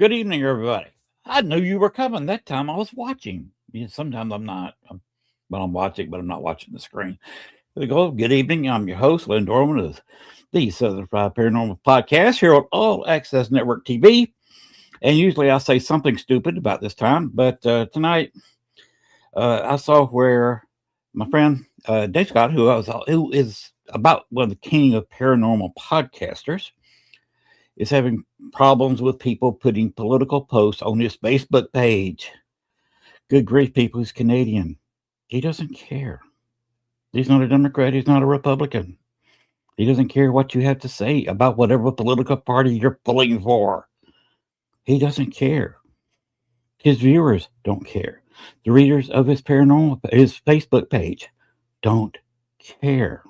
Good evening, everybody. I knew you were coming. That time I was watching. Sometimes I'm not, but I'm watching, but I'm not watching the screen. There you go. Good evening. I'm your host, Lynn Dorman of the Southern Fried Paranormal Podcast here on All Access Network TV. And usually I say something stupid about this time, but tonight I saw where my friend Dave Scott, who is about one of the king of paranormal podcasters, is having problems with people putting political posts on his Facebook page. Good grief, people, he's Canadian. He doesn't care. He's not a Democrat, he's not a Republican. He doesn't care what you have to say about whatever political party you're pulling for. He doesn't care. His viewers don't care. The readers of his Facebook page don't care.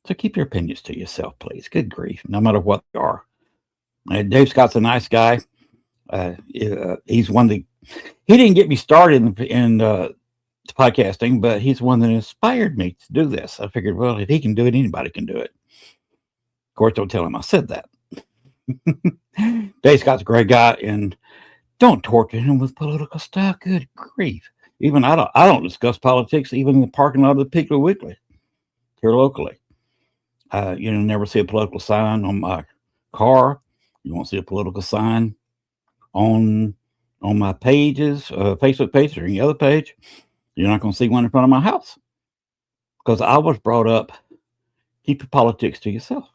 So keep your opinions to yourself, please. Good grief, no matter what they are. Dave Scott's a nice guy. He's one that he didn't get me started in podcasting, but he's one that inspired me to do this. I figured, well, if he can do it, anybody can do it. Of course, don't tell him I said that. Dave Scott's a great guy, and don't torture him with political stuff. Good grief! Even I don't discuss politics even in the parking lot of the Piggly Wiggly here locally. Never see a political sign on my car. You won't see a political sign on my pages, Facebook page or any other page. You're not going to see one in front of my house because I was brought up, keep your politics to yourself.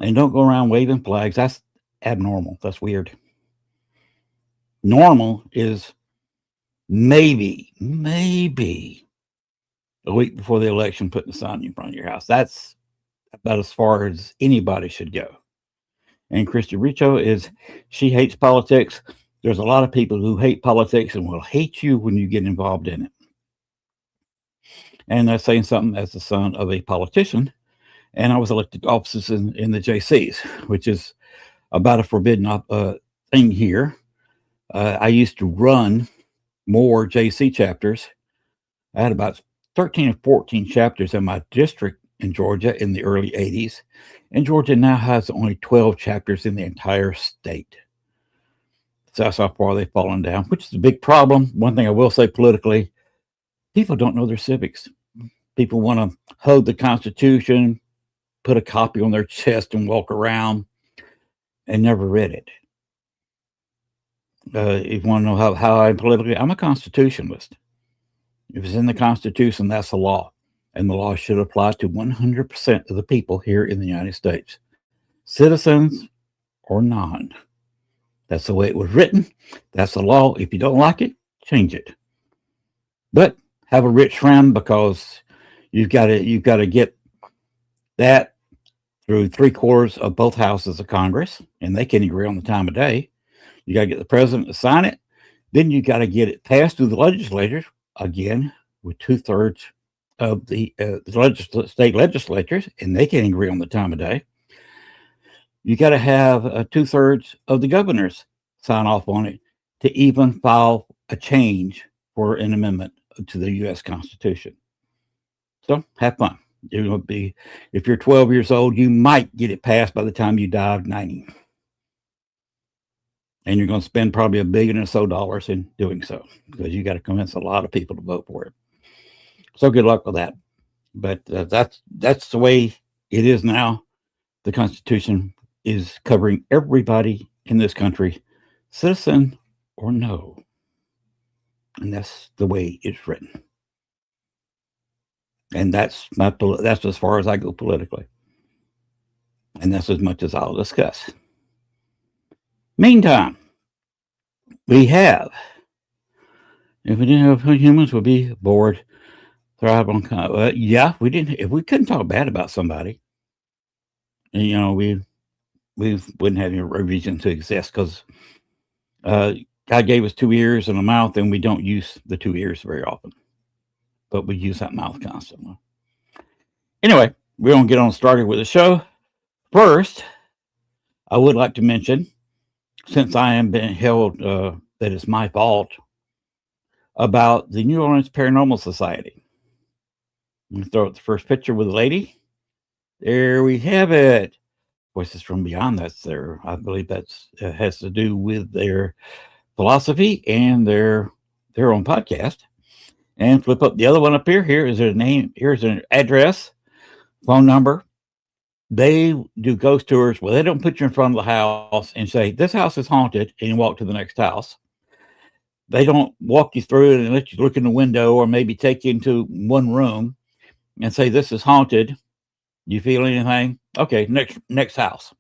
And don't go around waving flags. That's abnormal. That's weird. Normal is maybe a week before the election putting a sign in front of your house. That's about as far as anybody should go. And Christy Richo she hates politics. There's a lot of people who hate politics and will hate you when you get involved in it. And that's saying something as the son of a politician. And I was elected to offices in the JCs, which is about a forbidden thing here. I used to run more JC chapters. I had about 13 or 14 chapters in my district in Georgia in the early 80s. And Georgia now has only 12 chapters in the entire state. So that's how far they've fallen down, which is a big problem. One thing I will say politically, people don't know their civics. People want to hug the Constitution, put a copy on their chest and walk around and never read it. If you want to know how I'm politically, I'm a constitutionalist. If it's in the Constitution, that's the law. And the law should apply to 100% of the people here in the United States, citizens or non. That's the way it was written. That's the law. If you don't like it, change it. But have a rich friend, because you've got to get that through 3/4 of both houses of Congress, and they can't agree on the time of day. You got to get the president to sign it. Then you got to get it passed through the legislators, again, with 2/3 of the state legislatures, and they can't agree on the time of day. You got to have 2/3 of the governors sign off on it to even file a change for an amendment to the U.S. Constitution. So have fun. It will be, if you're 12 years old, you might get it passed by the time you die of 90. And you're going to spend probably $1 billion or so in doing so, because you got to convince a lot of people to vote for it. So good luck with that. But that's the way it is now. The Constitution is covering everybody in this country, citizen or no. And that's the way it's written. And that's as far as I go politically. And that's as much as I'll discuss. Meantime, we have, if we didn't have humans, we'd be bored. Thrive on, we didn't. If we couldn't talk bad about somebody, and, we wouldn't have any reason to exist, because God gave us 2 ears and a mouth, and we don't use the 2 ears very often, but we use that mouth constantly. Anyway, we're going to get on started with the show. First, I would like to mention, since I am being held that it's my fault, about the New Orleans Paranormal Society. I'm going to throw up the first picture with a lady. There we have it. Voices from Beyond. That's their, I believe that's has to do with their philosophy and their own podcast. And flip up the other one up here. Here is their name. Here's an address, phone number. They do ghost tours where they don't put you in front of the house and say, this house is haunted, and you walk to the next house. They don't walk you through it and let you look in the window or maybe take you into one room and say, this is haunted. You feel anything? Okay, next house.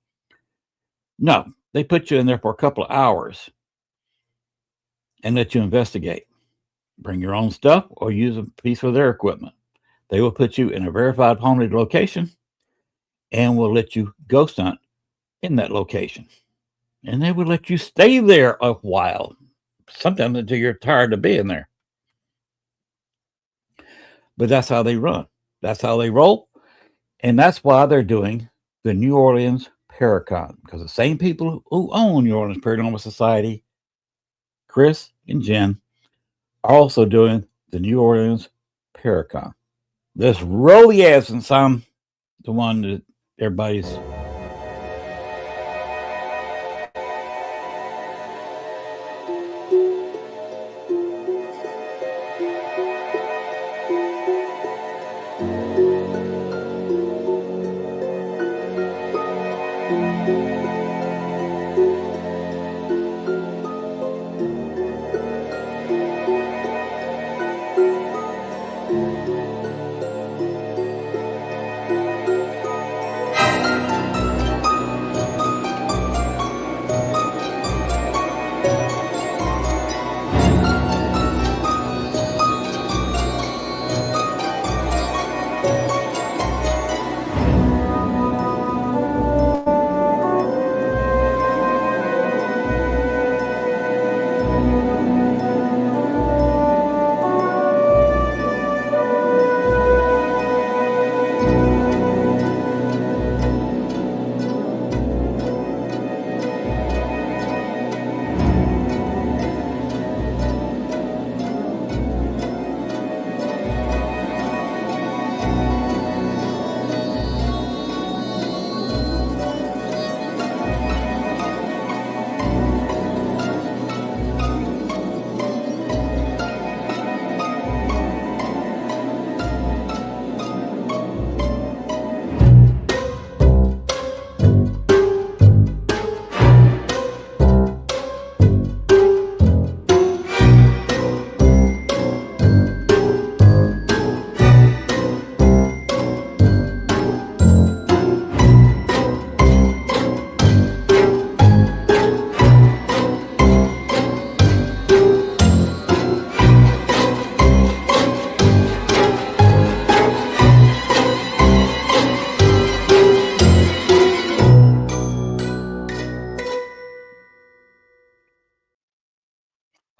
No, they put you in there for a couple of hours and let you investigate. Bring your own stuff or use a piece of their equipment. They will put you in a verified haunted location and will let you ghost hunt in that location. And they will let you stay there a while, sometimes until you're tired of being there. But that's how they run. That's how they roll. And that's why they're doing the New Orleans Paracon, because the same people who own New Orleans Paranormal Society, Chris and Jen, are also doing the New Orleans Paracon. Let's roll the ads and sound the one that everybody's.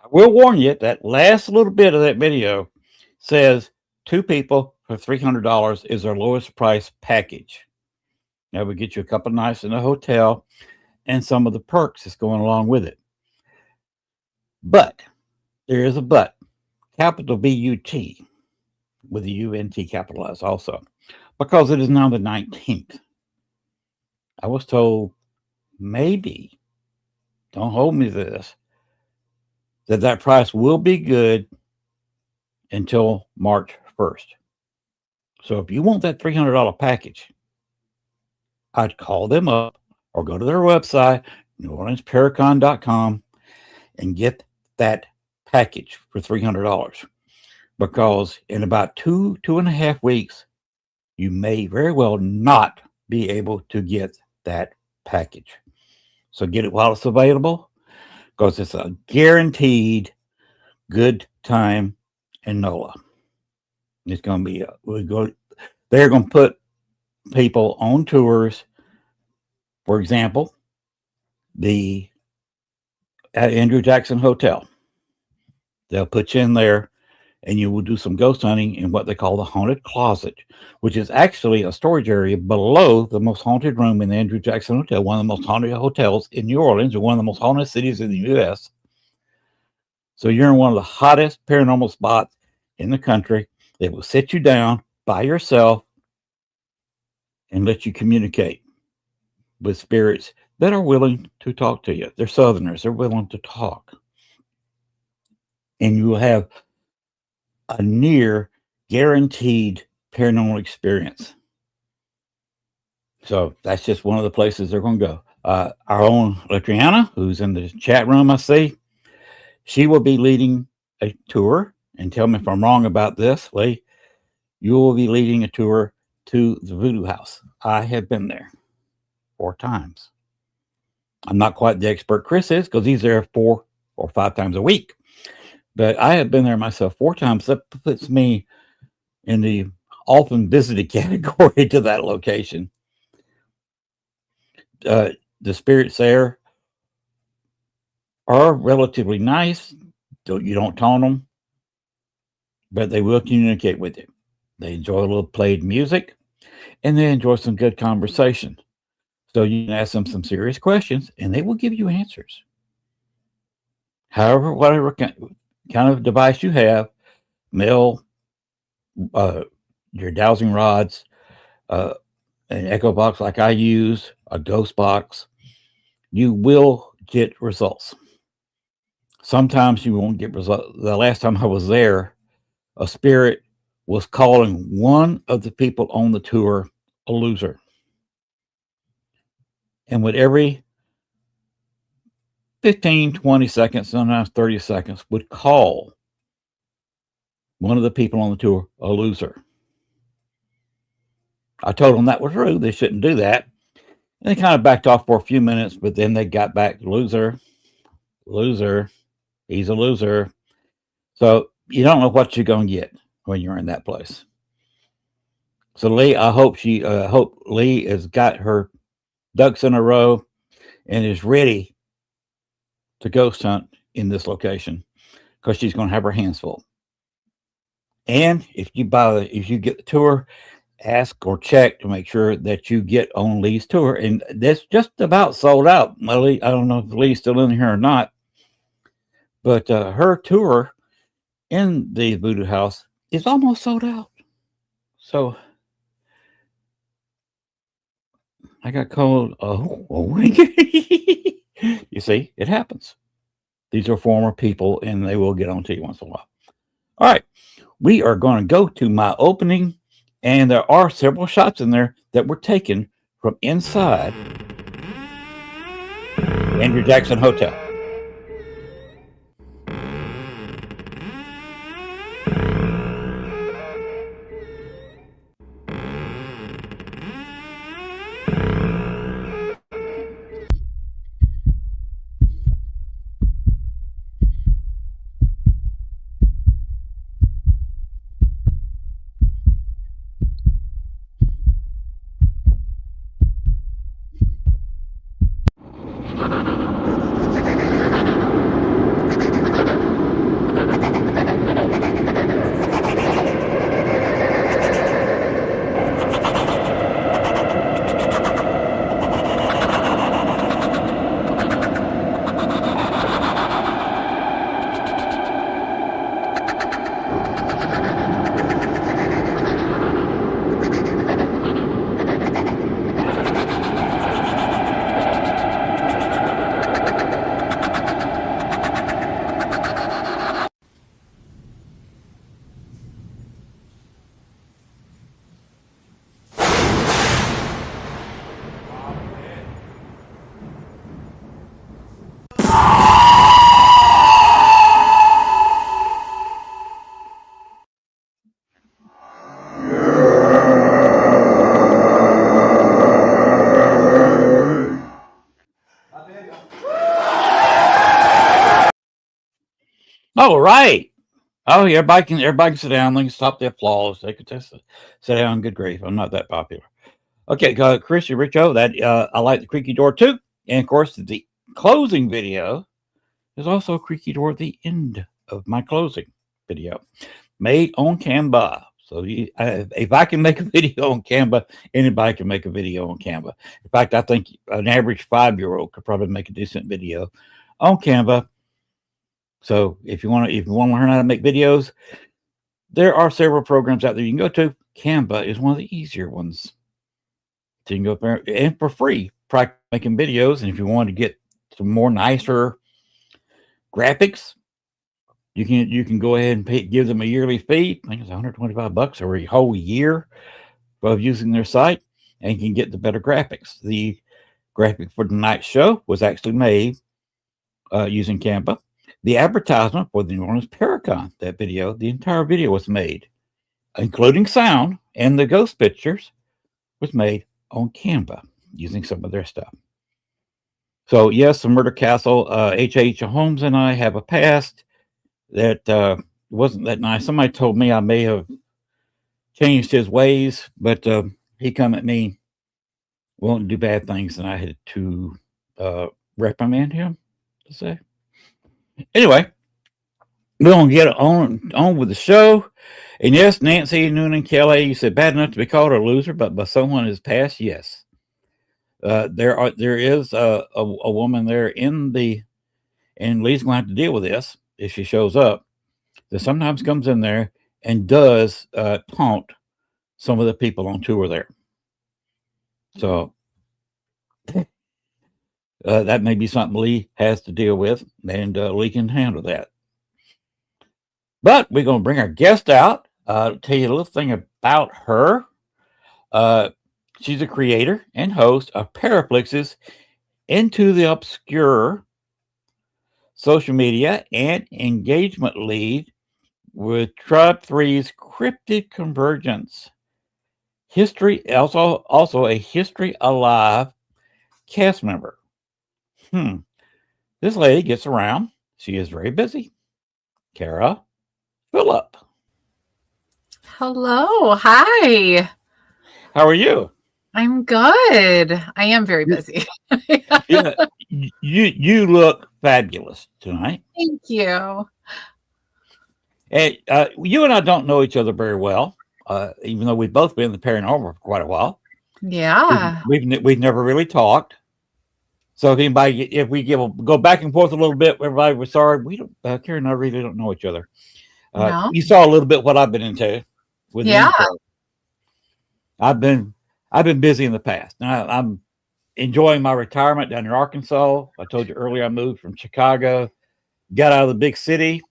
I will warn you that last little bit of that video says 2 people for $300 is their lowest price package. That would get you a couple of nights in a hotel and some of the perks that's going along with it. But there is a but, capital B-U-T, with the U-N-T capitalized also, because it is now the 19th. I was told maybe, don't hold me to this, that price will be good until March 1st. So if you want that $300 package, I'd call them up or go to their website, NewOrleansParacon.com, and get that package for $300. Because in about 2.5 weeks, you may very well not be able to get that package. So get it while it's available, because it's a guaranteed good time in NOLA. It's going to be, they're going to put people on tours. For example, at Andrew Jackson Hotel, they'll put you in there and you will do some ghost hunting in what they call the haunted closet, which is actually a storage area below the most haunted room in the Andrew Jackson Hotel, one of the most haunted hotels in New Orleans, or one of the most haunted cities in the U.S. So you're in one of the hottest paranormal spots in the country. They will sit you down by yourself and let you communicate. with spirits that are willing to talk to you. They're Southerners. They're willing to talk. And you will have a near guaranteed paranormal experience. So that's just one of the places they're going to go. Our own Latriana, who's in the chat room, I see, she will be leading a tour. And tell me if I'm wrong about this, Lee. You will be leading a tour to the Voodoo House. I have been there 4 times. I'm not quite the expert Chris is, because he's there 4 or 5 times a week. But I have been there myself 4 times. That puts me in the often visited category to that location. The spirits there are relatively nice. You don't taunt them, but they will communicate with you. They enjoy a little played music, and they enjoy some good conversation. So you can ask them some serious questions, and they will give you answers. However, whatever kind of device you have, mail, your dowsing rods, an echo box like I use, a ghost box, you will get results. Sometimes you won't get results. The last time I was there, a spirit was calling one of the people on the tour a loser. And with every 15, 20 seconds, sometimes 30 seconds, would call one of the people on the tour a loser. I told them that was rude. They shouldn't do that. And they kind of backed off for a few minutes, but then they got back, loser, he's a loser. So you don't know what you're going to get when you're in that place. So Lee, I hope Lee has got her ducks in a row and is ready to ghost hunt in this location, because she's going to have her hands full. And if you get the tour, ask or check to make sure that you get on Lee's tour. And that's just about sold out. Lee, I don't know if Lee's still in here or not, but her tour in the Voodoo House is almost sold out. So I got called. You see, it happens. These are former people, and they will get on to you once in a while. All right, we are going to go to my opening, and there are several shots in there that were taken from inside Andrew Jackson Hotel. All right. Oh, yeah, everybody can sit down. They can stop the applause. They can just sit down. Good grief, I'm not that popular. Okay, Chris, you Richo, that I like the creaky door too. And of course, the closing video is also a creaky door at the end of my closing video, made on Canva. So if I can make a video on Canva, anybody can make a video on Canva. In fact, I think an average 5-year-old could probably make a decent video on Canva. So if you want to learn how to make videos, there are several programs out there you can go to. Canva is one of the easier ones. So you can go there and for free. practice making videos, and if you want to get some more nicer graphics, you can go ahead and give them a yearly fee. I think it's $125 or a whole year of using their site, and you can get the better graphics. The graphic for tonight's show was actually made using Canva. The advertisement for the New Orleans Paracon, that video, the entire video was made, including sound, and the ghost pictures was made on Canva using some of their stuff. So yes, the Murder Castle, H.H. Holmes and I have a past that wasn't that nice. Somebody told me I may have changed his ways, but he come at me wanting to do bad things, and I had to reprimand him, to say. Anyway, we're going to get on with the show. And yes, Nancy Noonan Kelly, you said bad enough to be called a loser, but by someone has passed, yes. There is a woman there and Lee's going to have to deal with this if she shows up, that sometimes comes in there and does taunt some of the people on tour there. So that may be something Lee has to deal with, and Lee can handle that. But we're going to bring our guest out, tell you a little thing about her. She's a creator and host of Paraplex's Into the Obscure social media and engagement lead with Tribe 3's Cryptid Convergence. Also a History Alive cast member. This lady gets around. She is very busy. Kara Phillip. Hello. Hi. How are you? I'm good. I am very busy. Yeah, you look fabulous tonight. Thank you. And you and I don't know each other very well, even though we've both been in the paranormal for quite a while. Yeah. We've never really talked. So if we go back and forth a little bit, everybody was sorry. We don't. Karen and I really don't know each other. No? You saw a little bit what I've been into with the intro. I've been busy in the past. Now I'm enjoying my retirement down in Arkansas. I told you earlier I moved from Chicago, got out of the big city,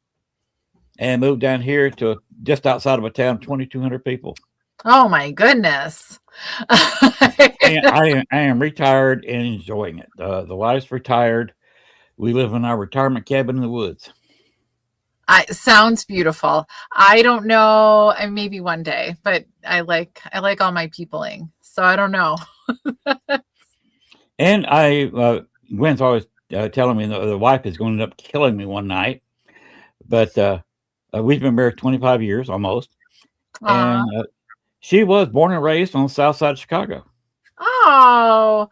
and moved down here to just outside of a town, 2,200 people. Oh my goodness. And I am retired and enjoying it. The wife's retired. We live in our retirement cabin in the woods. Sounds beautiful. I don't know, maybe one day, but I like all my peopling, so I don't know. And Gwen's always telling me the wife is going to end up killing me one night, but we've been married 25 years almost. And she was born and raised on the south side of Chicago. Oh,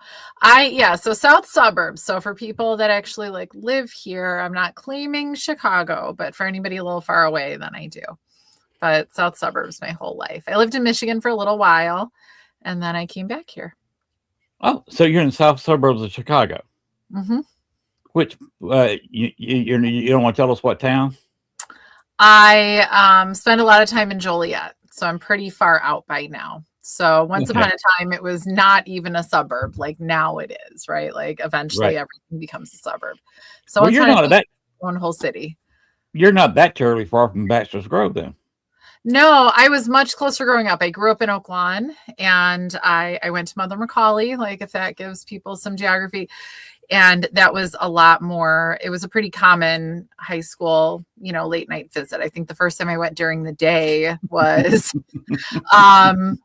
so south suburbs. So for people that actually live here, I'm not claiming Chicago, but for anybody a little far away, then I do. But south suburbs my whole life. I lived in Michigan for a little while, and then I came back here. Oh, so you're in the south suburbs of Chicago. Mm-hmm. Which you don't want to tell us what town? I spent a lot of time in Joliet, so I'm pretty far out by now. So once upon a time, it was not even a suburb. Like now it is, right? Like eventually everything becomes a suburb. So you're not that one whole city. You're not that terribly far from Baxter's Grove, then. No, I was much closer growing up. I grew up in Oak Lawn, and I went to Mother McCauley, like if that gives people some geography. And that was a lot more. It was a pretty common high school, late night visit. I think the first time I went during the day was, after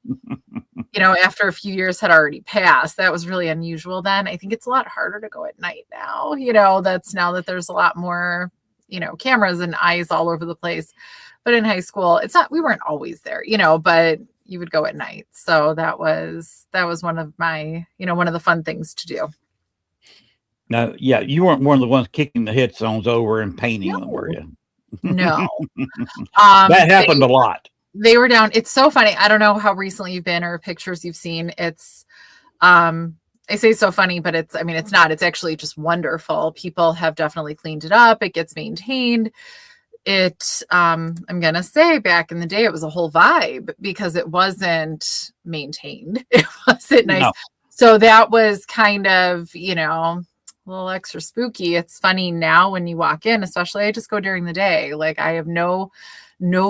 a few years had already passed. That was really unusual then. I think it's a lot harder to go at night now. That's now that there's a lot more, cameras and eyes all over the place. But in high school, we weren't always there, but you would go at night. So that was one of my, one of the fun things to do. Now, yeah, you weren't one of the ones kicking the headstones over and painting them, were you? No. That happened a lot. They were down. It's so funny. I don't know how recently you've been or pictures you've seen. It's, I say so funny, but it's not. It's actually just wonderful. People have definitely cleaned it up. It gets maintained. I'm going to say back in the day, it was a whole vibe because it wasn't maintained. It wasn't nice. No. So that was kind of, a little extra spooky. It's funny now when you walk in, especially I just go during the day. Like I have no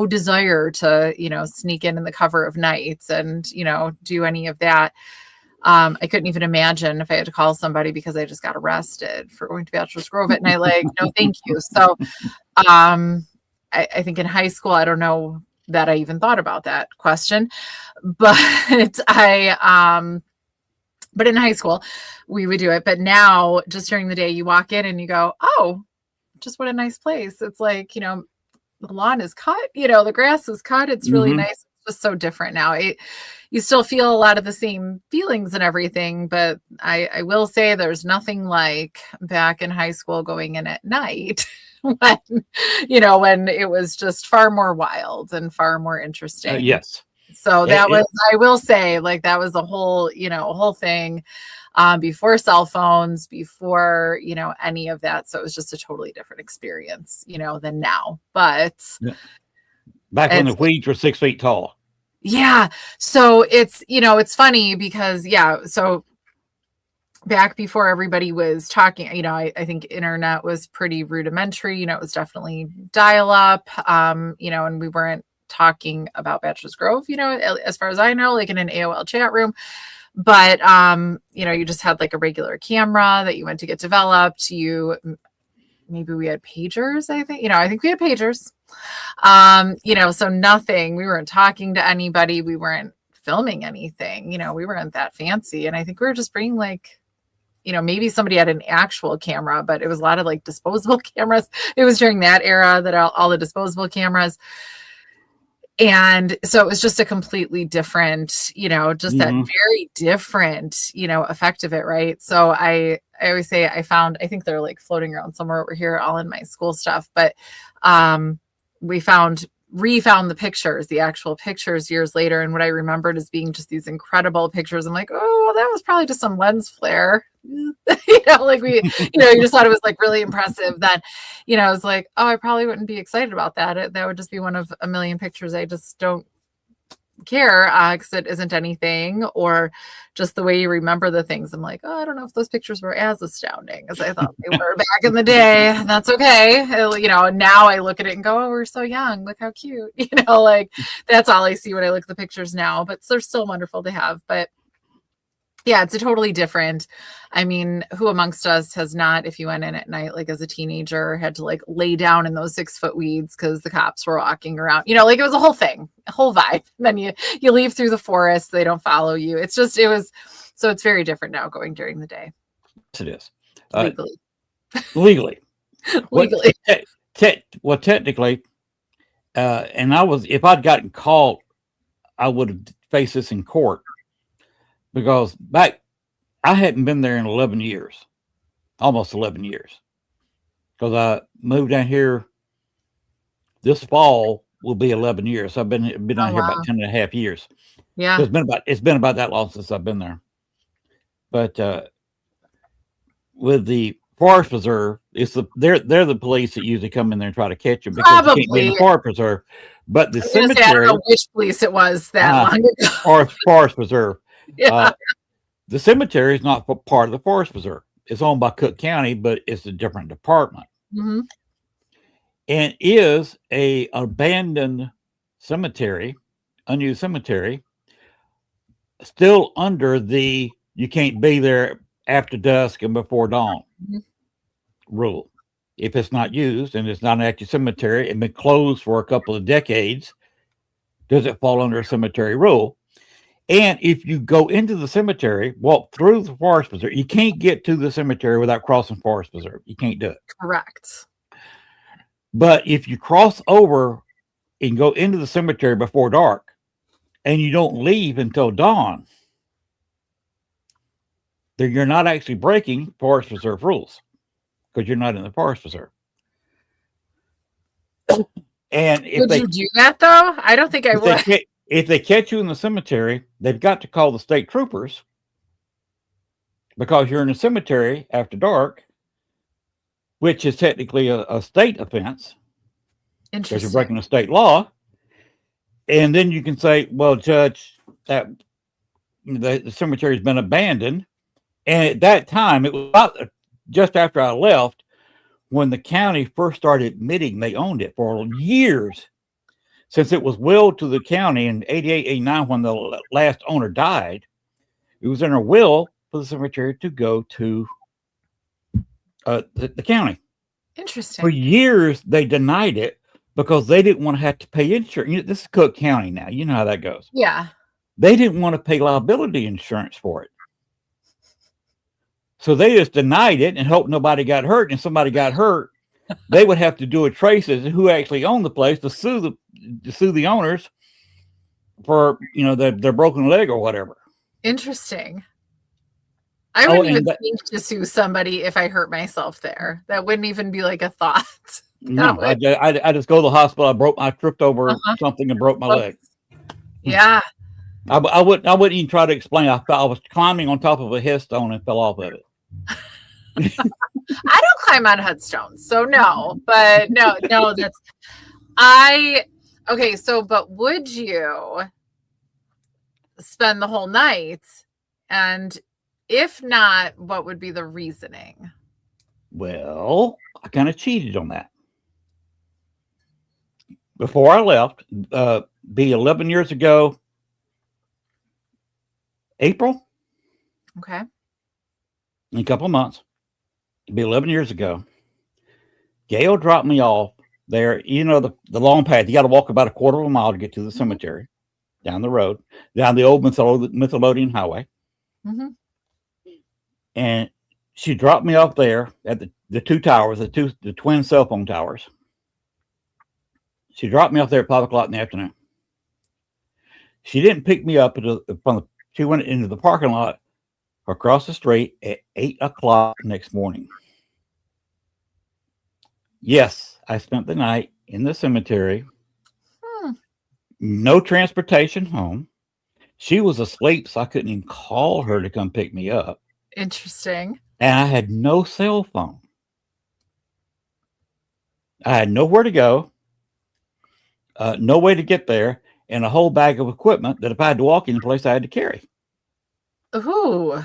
desire to, sneak in the cover of nights and, do any of that. I couldn't even imagine if I had to call somebody because I just got arrested for going to Bachelor's Grove at night. Like, no, thank you. So I think in high school, I don't know that I even thought about that question, but but in high school we would do it. But now just during the day, you walk in and you go, oh, just what a nice place. It's like, the lawn is cut, the grass is cut. It's really nice. It's just so different now. You still feel a lot of the same feelings and everything, but I will say there's nothing like back in high school going in at night when, when it was just far more wild and far more interesting. Yes. So that was, I will say, like that was a whole, whole thing before cell phones, before, any of that. So it was just a totally different experience, than now. But back when the weeds were 6 feet tall. Yeah. So it's, it's funny because, so back before everybody was talking, I think internet was pretty rudimentary, it was definitely dial up, and we weren't talking about Bachelor's Grove, as far as I know, like in an AOL chat room. But, you just had like a regular camera that you went to get developed. Maybe we had pagers, I think, I think we had pagers. So nothing, we weren't talking to anybody. We weren't filming anything, we weren't that fancy. And I think we were just bringing like, maybe somebody had an actual camera, but it was a lot of like disposable cameras. It was during that era that all the disposable cameras. And so it was just a completely different, just that very different, effect of it. Right. So I always say I think they're like floating around somewhere over here, all in my school stuff. But we refound the pictures, the actual pictures years later. And what I remembered as being just these incredible pictures. I'm like, oh, well, that was probably just some lens flare. Like we, you just thought it was like really impressive. Then, I was like, oh, I probably wouldn't be excited about that. That would just be one of a million pictures. I just don't care because it isn't anything, or just the way you remember the things. I'm like, oh, I don't know if those pictures were as astounding as I thought they were back in the day. That's okay. Now I look at it and go, oh, we're so young. Look how cute. Like that's all I see when I look at the pictures now, but they're still wonderful to have. But yeah, it's a totally different. I mean, who amongst us has not, if you went in at night, like as a teenager, had to like lay down in those 6-foot weeds because the cops were walking around, like it was a whole thing, a whole vibe. And then you leave through the forest, they don't follow you. So it's very different now going during the day. It is. Legally. Legally. Well, technically, and if I'd gotten caught, I would have faced this in court. Because I hadn't been there in 11 years, almost 11 years. Because I moved down here this fall will be 11 years. So I've been down here about 10 and a half years. Yeah. So it's been about that long since I've been there. But with the Forest Preserve, they're the police that usually come in there and try to catch you because you can't be in the Forest Preserve. But the cemetery, I don't know which police it was that long ago. Forest Preserve. Yeah. The cemetery is not part of the Forest Preserve. It's owned by Cook County, but it's a different department. Mm-hmm. And is a abandoned cemetery, unused cemetery, still under the you can't be there after dusk and before dawn rule. If it's not used and it's not an active cemetery and been closed for a couple of decades, does it fall under a cemetery rule? And if you go into the cemetery, walk through the Forest Preserve, you can't get to the cemetery without crossing Forest Preserve. You can't do it. Correct. But if you cross over and go into the cemetery before dark and you don't leave until dawn, then you're not actually breaking Forest Preserve rules because you're not in the Forest Preserve. And would you do that though? I don't think I would. If they catch you in the cemetery, they've got to call the state troopers because you're in a cemetery after dark, which is technically a state offense because you're breaking a state law. And then you can say, well, Judge, the cemetery has been abandoned. And at that time, it was about just after I left when the county first started admitting they owned it for years. Since it was willed to the county in 88, 89, when the last owner died, it was in a will for the cemetery to go to the county. For Interesting. years, they denied it because they didn't want to have to pay insurance. You know, this is Cook County now. You know how that goes. Yeah. They didn't want to pay liability insurance for it. So they just denied it and hoped nobody got hurt. And if somebody got hurt, they would have to do a trace as to who actually owned the place to sue the owners for, you know, their broken leg or whatever. Interesting. I wouldn't even think to sue somebody if I hurt myself there. That wouldn't even be like a thought. No, I just go to the hospital. I tripped over something and broke my leg. Yeah. I wouldn't even try to explain. I was climbing on top of a headstone and fell off of it. I don't climb on headstones, so no. But no, that's okay. So, but would you spend the whole night? And if not, what would be the reasoning? Well, I kind of cheated on that. Before I left, be 11 years ago, April. Okay. In a couple of months. It'd be 11 years ago. Gail dropped me off there. You know, the long path. You got to walk about a quarter of a mile to get to the cemetery. Down the road. Down the old Mytholodian Highway. Mm-hmm. And she dropped me off there at the two towers, the twin cell phone towers. She dropped me off there at 5 o'clock in the afternoon. She didn't pick me up she went into the parking lot across the street at 8 o'clock next morning. Yes, I spent the night in the cemetery. No transportation home. She was asleep, so I couldn't even call her to come pick me up. Interesting. And I had no cell phone. I had nowhere to go, no way to get there, and a whole bag of equipment that if I had to walk any place, I had to carry. Ooh.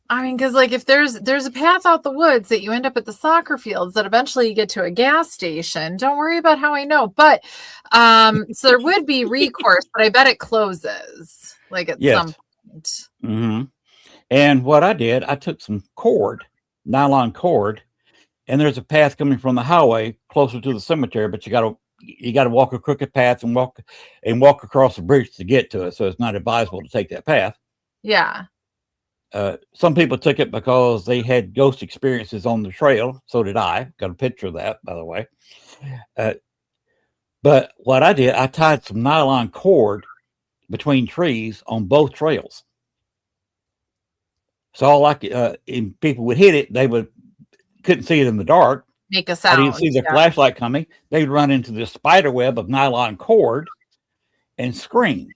I mean, because like if there's a path out the woods that you end up at the soccer fields that eventually you get to a gas station, don't worry about how I know. But so there would be recourse, but I bet it closes like at some point. Mm-hmm. And what I did, I took some nylon cord, and there's a path coming from the highway closer to the cemetery, but you got to walk a crooked path and walk across the bridge to get to it. So it's not advisable to take that path. Yeah. Some people took it because they had ghost experiences on the trail. So did I. Got a picture of that, by the way. But what I did, I tied some nylon cord between trees on both trails. So if people would hit it, couldn't see it in the dark. Make a sound. I didn't see their flashlight coming. They'd run into the spider web of nylon cord and scream.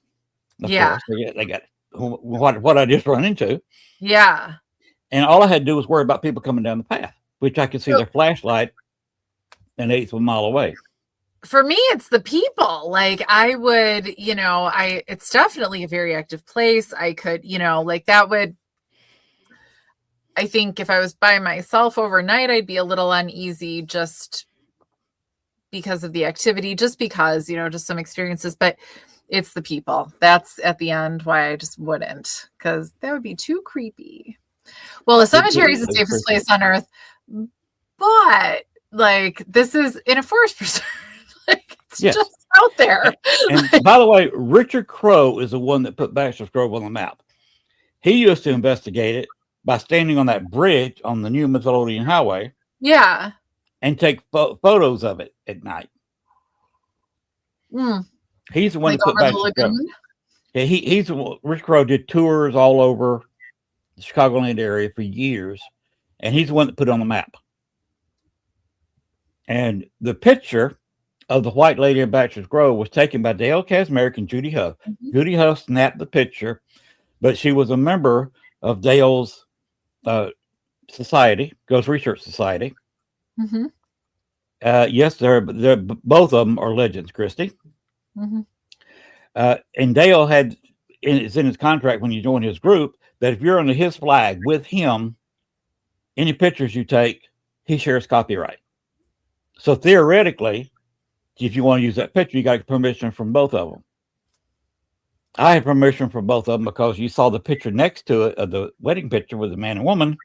Of course, they got what I just run into. Yeah. And all I had to do was worry about people coming down the path, which I could see their flashlight an eighth of a mile away. For me, it's the people. Like I would, it's definitely a very active place. I could, I think if I was by myself overnight, I'd be a little uneasy just because of the activity, just because, just some experiences, but it's the people. That's at the end why I just wouldn't, because that would be too creepy. Well, the cemetery is the safest place on earth, but like this is in a forest preserve. It's just out there. And by the way, Richard Crowe is the one that put Baxter's Grove on the map. He used to investigate it by standing on that bridge on the new Mytholodian Highway. Yeah. And take photos of it at night. He's the one that put Baxter's Grove. Yeah, Rich Crowe did tours all over the Chicagoland area for years, and he's the one that put it on the map. And the picture of the White Lady of Baxter's Grove was taken by Dale Kazmarek and Judy Huff. Mm-hmm. Judy Huff snapped the picture, but she was a member of Dale's society, Ghost Research Society. Mm-hmm. Yes, they're both of them are legends, Christy. Mm-hmm. And Dale had it's in his contract when you join his group that if you're under his flag with him, any pictures you take, he shares copyright. So theoretically, if you want to use that picture, you got permission from both of them. I had permission from both of them because you saw the picture next to it of the wedding picture with the man and woman.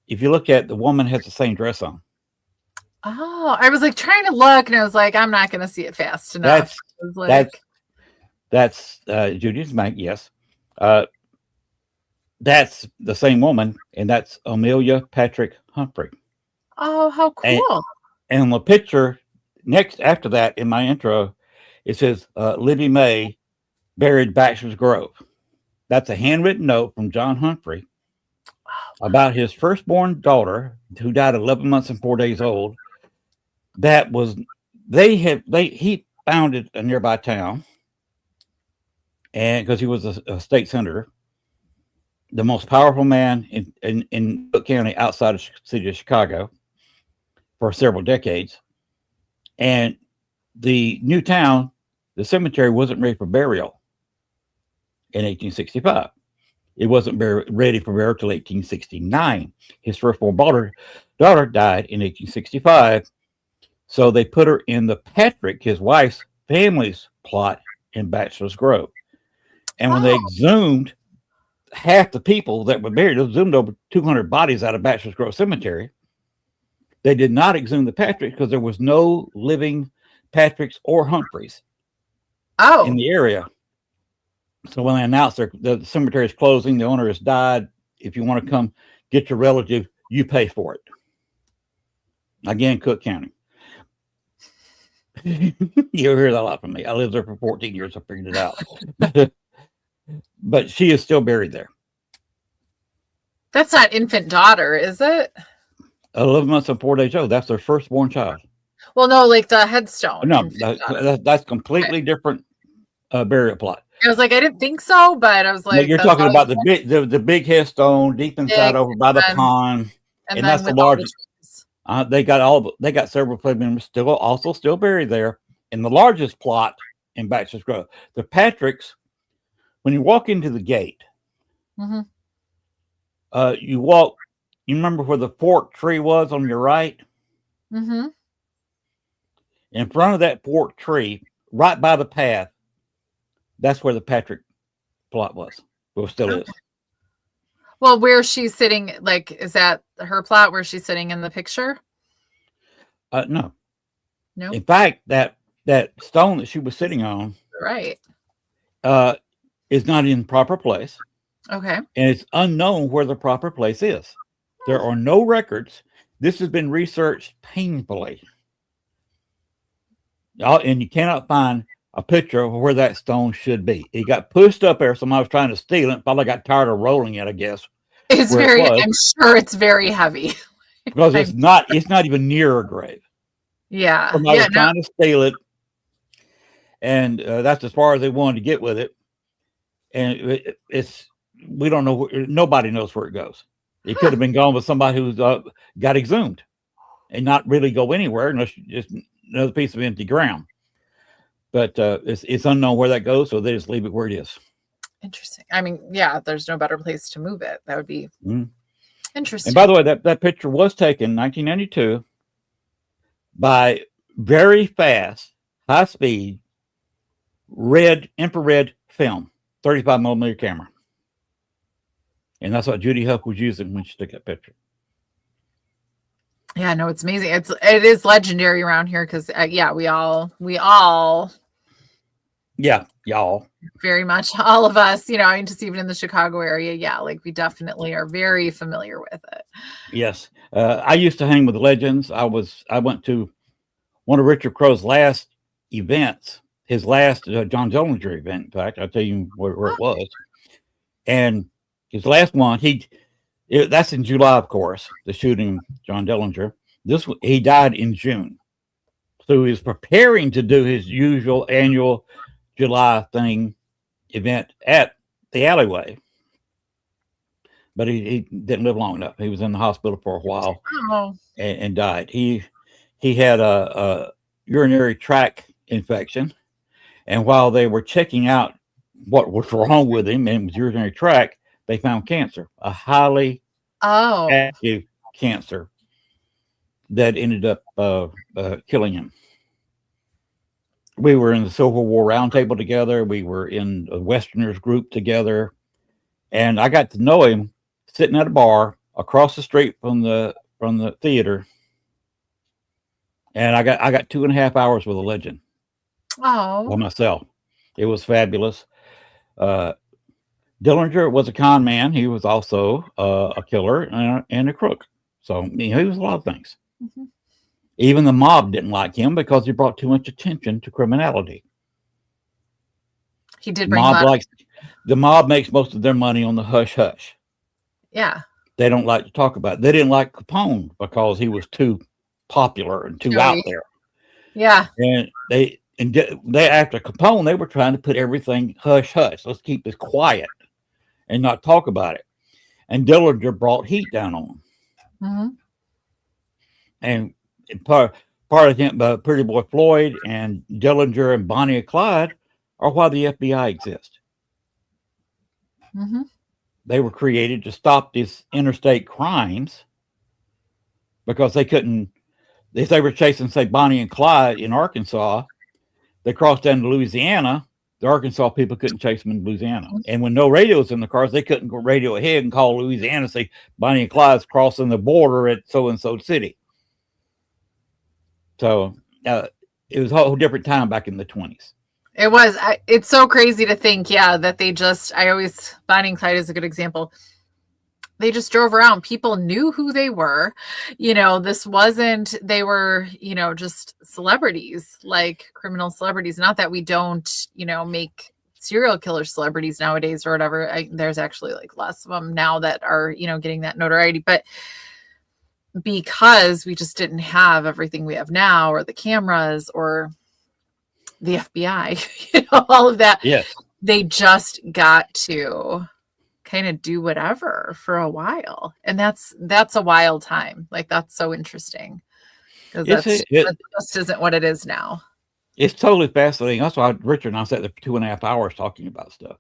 If you look at the woman has the same dress on. Oh, I was like trying to look, and I was like, I'm not going to see it fast enough. That's Judy's Bank. Yes, that's the same woman, and that's Amelia Patrick Humphrey. Oh, how cool! And the picture next after that in my intro, it says Libby May buried Bachelor's Grove. That's a handwritten note from John Humphrey about his firstborn daughter, who died 11 months and 4 days old. That was he founded a nearby town, and because he was a state senator, the most powerful man in Cook County outside of the city of Chicago for several decades. And the new town, the cemetery wasn't ready for burial in 1865. It wasn't ready for burial till 1869. His firstborn daughter died in 1865. So they put her in the Patrick, his wife's family's plot in Bachelor's Grove. And when they exhumed half the people that were buried, they exhumed over 200 bodies out of Bachelor's Grove Cemetery. They did not exhume the Patricks because there was no living Patricks or Humphreys in the area. So when they announced the cemetery is closing, the owner has died. If you want to come get your relative, you pay for it. Again, Cook County. You hear that a lot from me. I lived there for 14 years. I figured it out. But she is still buried there. That's not infant daughter, is it? 11 months and 4 days old. That's their firstborn child. Well, no, like the headstone. No, that's completely different burial plot. I was like, I didn't think so, but I was like, no, you're talking about the big headstone deep inside over by the pond, and that's the largest. They got several family members still buried there in the largest plot in Bachelor's Grove. The Patricks, when you walk into the gate, you walk. You remember where the fork tree was on your right? Mm-hmm. In front of that fork tree, right by the path, that's where the Patrick plot was. Well, still is. Well, where she's sitting, like, is that her plot where she's sitting in the picture? No. No. In fact, that stone that she was sitting on, right, is not in proper place. Okay. And it's unknown where the proper place is. There are no records. This has been researched painfully. And you cannot find a picture of where that stone should be. It got pushed up there. Somebody was trying to steal it. Probably got tired of rolling it, I guess. I'm sure it's very heavy. Because it's not even near a grave. Yeah. Somebody was trying to steal it. And that's as far as they wanted to get with it. And we don't know. Nobody knows where it goes. It could have been gone with somebody who's got exhumed and not really go anywhere unless just another piece of empty ground. But it's unknown where that goes, so they just leave it where it is. Interesting. I mean, yeah, there's no better place to move it. That would be interesting. And by the way, that picture was taken in 1992 by very fast, high speed, infrared film, 35 millimeter camera. And that's what Judy Huff was using when she took that picture. Yeah, no, it's amazing. It is legendary around here because we all y'all very much, all of us, I mean, just even in the Chicago area, like we definitely are very familiar with it. Yes. I used to hang with the legends. I went to one of Richard Crow's last events, his last John Dillinger event. In fact, I'll tell you where it was. And his last one, that's in July, of course, the shooting of John Dillinger. He died in June. So he was preparing to do his usual annual July event at the alleyway. But he didn't live long enough. He was in the hospital for a while and died. He had a urinary tract infection. And while they were checking out what was wrong with him and his urinary tract, they found cancer, a highly Oh. active cancer that ended up killing him. We were in the Civil War Roundtable together. We were in a Westerners group together, and I got to know him sitting at a bar across the street from the theater. And I got 2.5 hours with a legend by Oh. myself. It was fabulous. Uh, Dillinger was a con man. He was also a killer and a crook. So he was a lot of things. Mm-hmm. Even the mob didn't like him because he brought too much attention to criminality. He did bring a lot. The mob makes most of their money on the hush hush. Yeah. They don't like to talk about it. They didn't like Capone because he was too popular and too out there. Yeah. And they after Capone, they were trying to put everything hush hush. Let's keep this quiet and not talk about it. And Dillinger brought heat down on them. Mm-hmm. And part of him, Pretty Boy Floyd and Dillinger and Bonnie and Clyde are why the FBI exists. Mm-hmm. They were created to stop these interstate crimes because they couldn't. If they were chasing, say, Bonnie and Clyde in Arkansas, they crossed down to Louisiana. The Arkansas people couldn't chase them in Louisiana. And when no radios in the cars, they couldn't go radio ahead and call Louisiana and say Bonnie and Clyde's crossing the border at so-and-so city. So it was a whole different time back in the 20s. It was. It's so crazy to think, that they just, Bonnie and Clyde is a good example. They just drove around. People knew who they were. This wasn't, they were, just celebrities, like criminal celebrities. Not that we don't, make serial killer celebrities nowadays or whatever. There's actually like less of them now that are, getting that notoriety. But because we just didn't have everything we have now, or the cameras, or the FBI, all of that. Yes. They just got to kind of do whatever for a while. And that's a wild time. Like, that's so interesting. Because that just isn't what it is now. It's totally fascinating. That's why Richard and I sat there for 2.5 hours talking about stuff.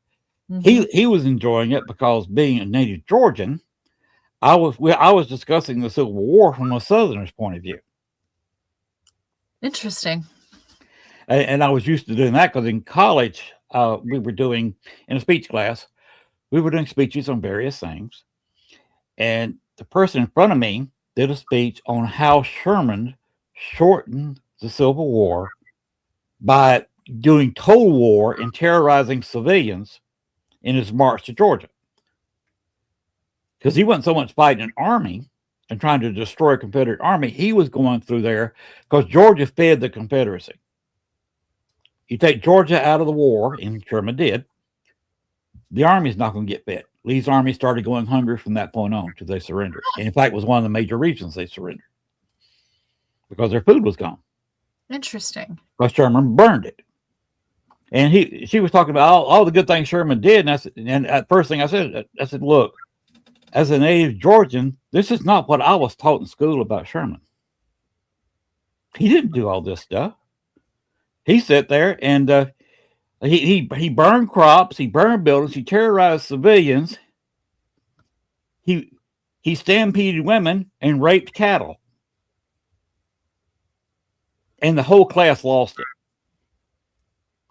Mm-hmm. He was enjoying it because, being a native Georgian, I was discussing the Civil War from a Southerner's point of view. Interesting. And I was used to doing that because in college, we were doing, in a speech class, we were doing speeches on various things. And the person in front of me did a speech on how Sherman shortened the Civil War by doing total war and terrorizing civilians in his march to Georgia. Because he wasn't so much fighting an army and trying to destroy a Confederate army. He was going through there because Georgia fed the Confederacy. You take Georgia out of the war, and Sherman did, the army's not going to get fed. Lee's army started going hungry from that point on till they surrendered. And in fact, it was one of the major reasons they surrendered, because their food was gone. Interesting. Because Sherman burned it. And she was talking about all the good things Sherman did. And the first thing I said, look, as a native Georgian, this is not what I was taught in school about Sherman. He didn't do all this stuff. He sat there and he burned crops, he burned buildings, he terrorized civilians, he stampeded women and raped cattle. And the whole class lost it.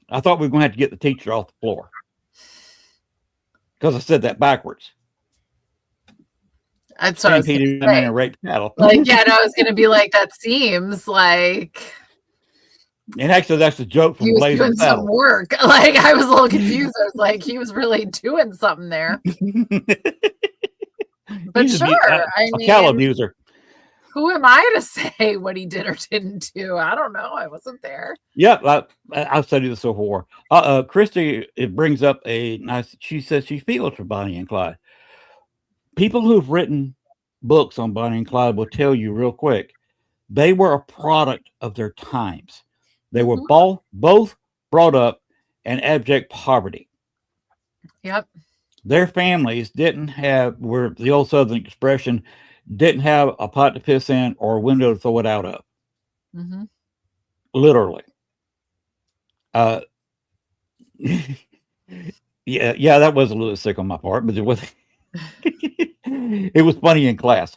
I thought we were going to have to get the teacher off the floor because I said that backwards. That's what I was stampeded women and raped cattle. Like, I was going to be like, that seems like. And actually, that's a joke from Blazing doing some work. Like, I was a little confused. I was like, he was really doing something there. But sure, I mean, cattle abuser. Who am I to say what he did or didn't do? I don't know. I wasn't there. Yep, I studied the Civil War. Christy, it brings up a nice. She says she feels for Bonnie and Clyde. People who've written books on Bonnie and Clyde will tell you real quick, they were a product of their times. They were both brought up in abject poverty. Yep. Their families were the old Southern expression, didn't have a pot to piss in or a window to throw it out of. Mm-hmm. Literally. Yeah, that was a little sick on my part, but it was it was funny in class.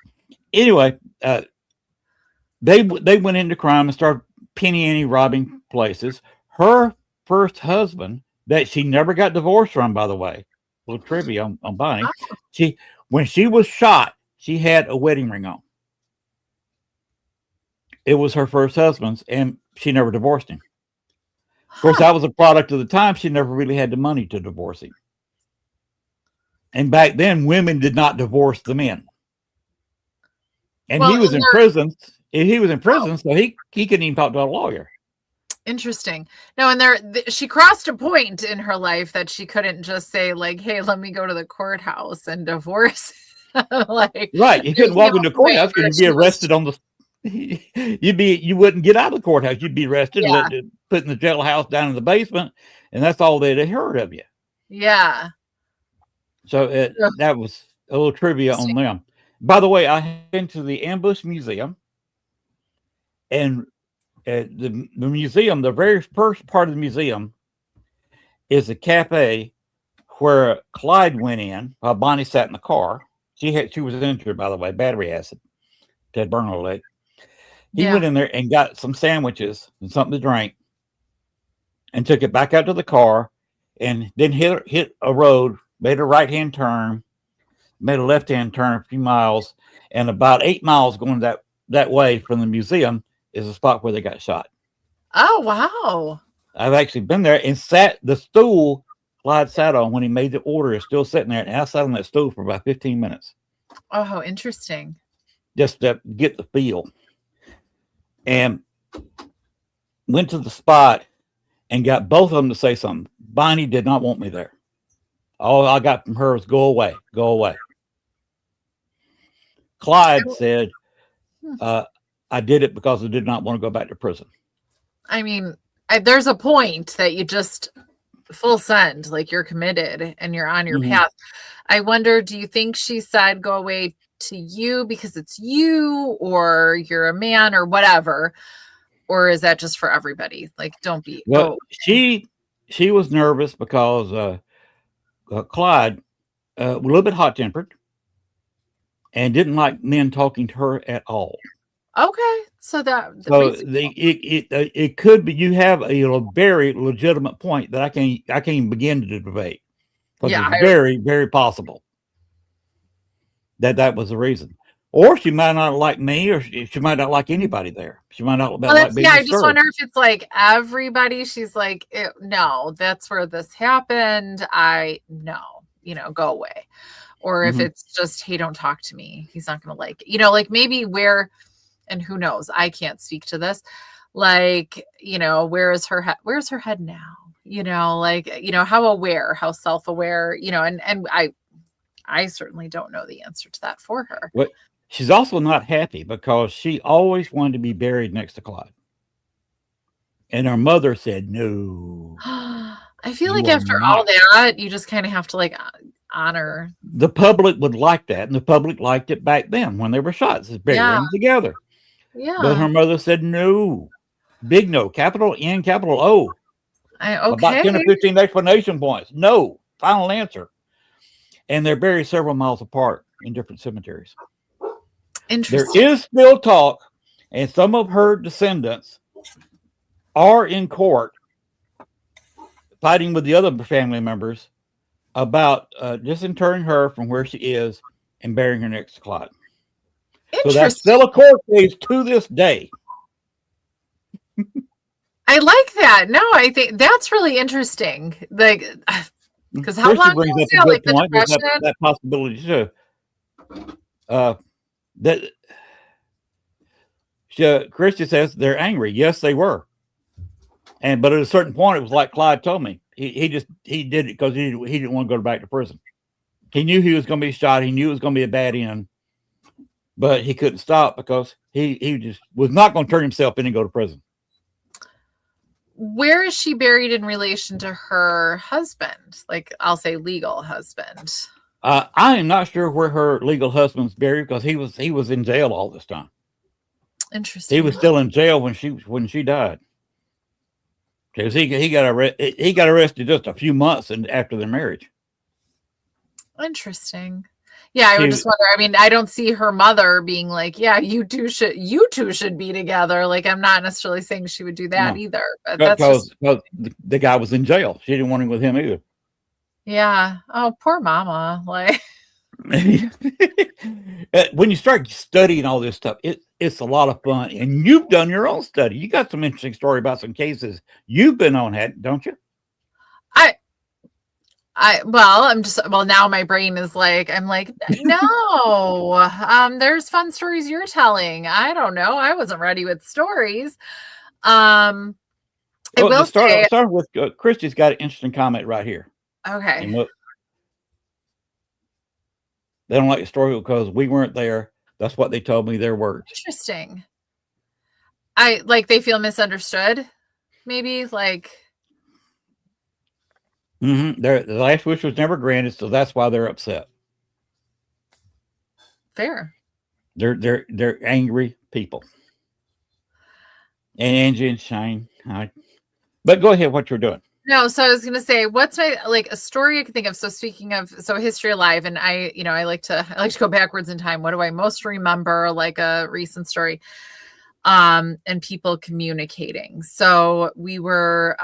Anyway, they went into crime and started penny ante robbing places. Her first husband, that she never got divorced from, by the way, little trivia on Bonnie. She when she was shot, she had a wedding ring on. It was her first husband's, and she never divorced him. Of course, that was a product of the time. She never really had the money to divorce him. And back then, women did not divorce the men. And Well, he was and in they're prison. He was in oh, prison, so he couldn't even talk to a lawyer. interesting. No, and she crossed a point in her life that she couldn't just say like, "Hey, let me go to the courthouse and divorce." Like, Right. You there couldn't came walk a into the point courthouse because where you'd be she was, arrested on the you wouldn't get out of the courthouse. You'd be arrested, yeah, put in the jailhouse down in the basement, and that's all they'd have heard of you. yeah. So Ugh, that was a little trivia on interesting. them. By the way, I went to the Ambush Museum, and the museum, the very first part of the museum is a cafe where Clyde went in while Bonnie sat in the car. She was injured, by the way, battery acid, had burned her leg. He Yeah. went in there and got some sandwiches and something to drink, and took it back out to the car, and then hit a road, made a right hand turn, made a left hand turn a few miles, and about 8 miles going that way from the museum is the spot where they got shot. Oh, wow. I've actually been there and sat the stool Clyde sat on when he made the order is still sitting there, and I sat on that stool for about 15 minutes Oh, how interesting. just to get the feel. And went to the spot and got both of them to say something. Bonnie did not want me there. All I got from her was go away, go away. Clyde said, Hmm. uh, I did it because I did not want to go back to prison. I mean, there's a point that you just full send, like you're committed and you're on your Mm-hmm. path. I wonder, do you think she said go away to you because it's you or you're a man or whatever? Or is that just for everybody? Like, don't be, Well, go. she was nervous because Clyde was a little bit hot tempered and didn't like men talking to her at all. Okay. So that So reasonable. it could be you have a very legitimate point that I can't even begin to debate because Yeah. it's very possible that was the reason. Or she might not like me, or she might not like anybody there. She might not Well, like that's, being yeah. I just disturbed. wonder if it's like everybody. She's like, no, that's where this happened. No, go away. Or if Mm-hmm. it's just, hey, don't talk to me. He's not going to like it. Like maybe where, and who knows, I can't speak to this. Like, where's her head now? Like, how aware, how self-aware, and I certainly don't know the answer to that for her. But she's also not happy because she always wanted to be buried next to Clyde. And her mother said, no, I feel like you are after all not. that, you just kind of have to like honor. The public would like that, and the public liked it back then when they were shot. It's bury Yeah. them together. But Yeah. her mother said, no, big no, capital N, capital O, about Okay. 10 or 15 explanation points. No, final answer. And they're buried several miles apart in different cemeteries. There Interesting. is still talk, and some of her descendants are in court fighting with the other family members about disinterring her from where she is and burying her next to Clyde. So that's Interesting. still a court case to this day. I like that. No, I think that's really interesting. Like, because how Christy long brings was up a that? good Like the point. There's depression? that possibility too. Uh, that Christy says they're angry. Yes, they were. But at a certain point, it was like Clyde told me. He did it because he didn't want to go back to prison. He knew he was going to be shot. He knew it was going to be a bad end, but he couldn't stop because he just was not going to turn himself in and go to prison. Where is she buried in relation to her husband? Like, I'll say legal husband. I am not sure where her legal husband's buried because he was in jail all this time. He Interesting. was still in jail when she died. Because he got arrested just a few months after their marriage. Interesting. Yeah, I would just wonder. I mean, I don't see her mother being like, "Yeah, you two should be together." Like, I'm not necessarily saying she would do that either, but that's just because the guy was in jail. She didn't want him with him either. Yeah. Oh, poor mama. Like, when you start studying all this stuff, it's a lot of fun. And you've done your own study. You got some interesting story about some cases you've been on, don't you? Now my brain is like, I'm like, no, there's fun stories you're telling. I don't know. I wasn't ready with stories. I will start with Christy's got an interesting comment right here. Okay. And look, they don't like the story because we weren't there. That's what they told me, their words. Interesting. They feel misunderstood. Maybe like. Mm-hmm. The last wish was never granted, so that's why they're upset. Fair. They're angry people. And Angie and Shane, but go ahead. What you're doing? No, so I was gonna say, what's my a story I can think of? So speaking of History Alive, and I like to go backwards in time. What do I most remember? Like a recent story, and people communicating. So we were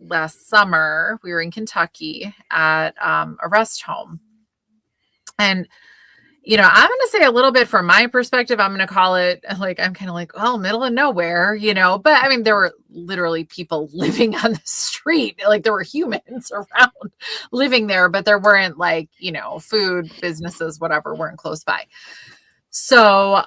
last summer, we were in Kentucky at a rest home. And, I'm going to say a little bit from my perspective, I'm going to call it I'm kind of like, well, middle of nowhere, but I mean, there were literally people living on the street. Like there were humans around living there, but there weren't food businesses, whatever, weren't close by. So,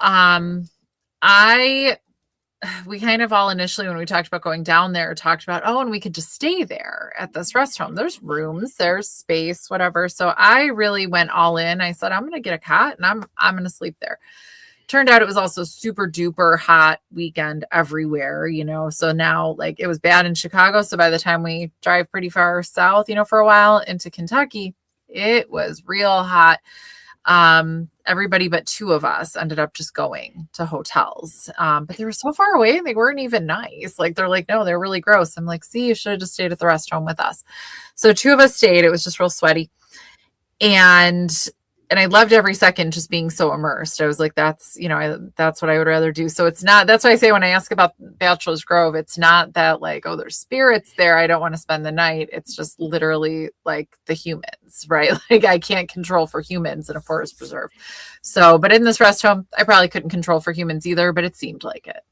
we kind of all initially, when we talked about going down there, talked about, and we could just stay there at this rest home. There's rooms, there's space, whatever. So I really went all in. I said, I'm going to get a cot and I'm going to sleep there. Turned out it was also super duper hot weekend everywhere, So now it was bad in Chicago. So by the time we drive pretty far south, for a while into Kentucky, it was real hot. Everybody but two of us ended up just going to hotels. But they were so far away and they weren't even nice. They're like, no, they're really gross. I'm like, see, you should have just stayed at the rest home with us. So two of us stayed. It was just real sweaty. And I loved every second just being so immersed. I was like, that's what I would rather do. So it's not, that's why I say when I ask about Bachelor's Grove, it's not that there's spirits there, I don't want to spend the night. It's just literally the humans, right? I can't control for humans in a forest preserve. So, but in this rest home, I probably couldn't control for humans either, but it seemed like it.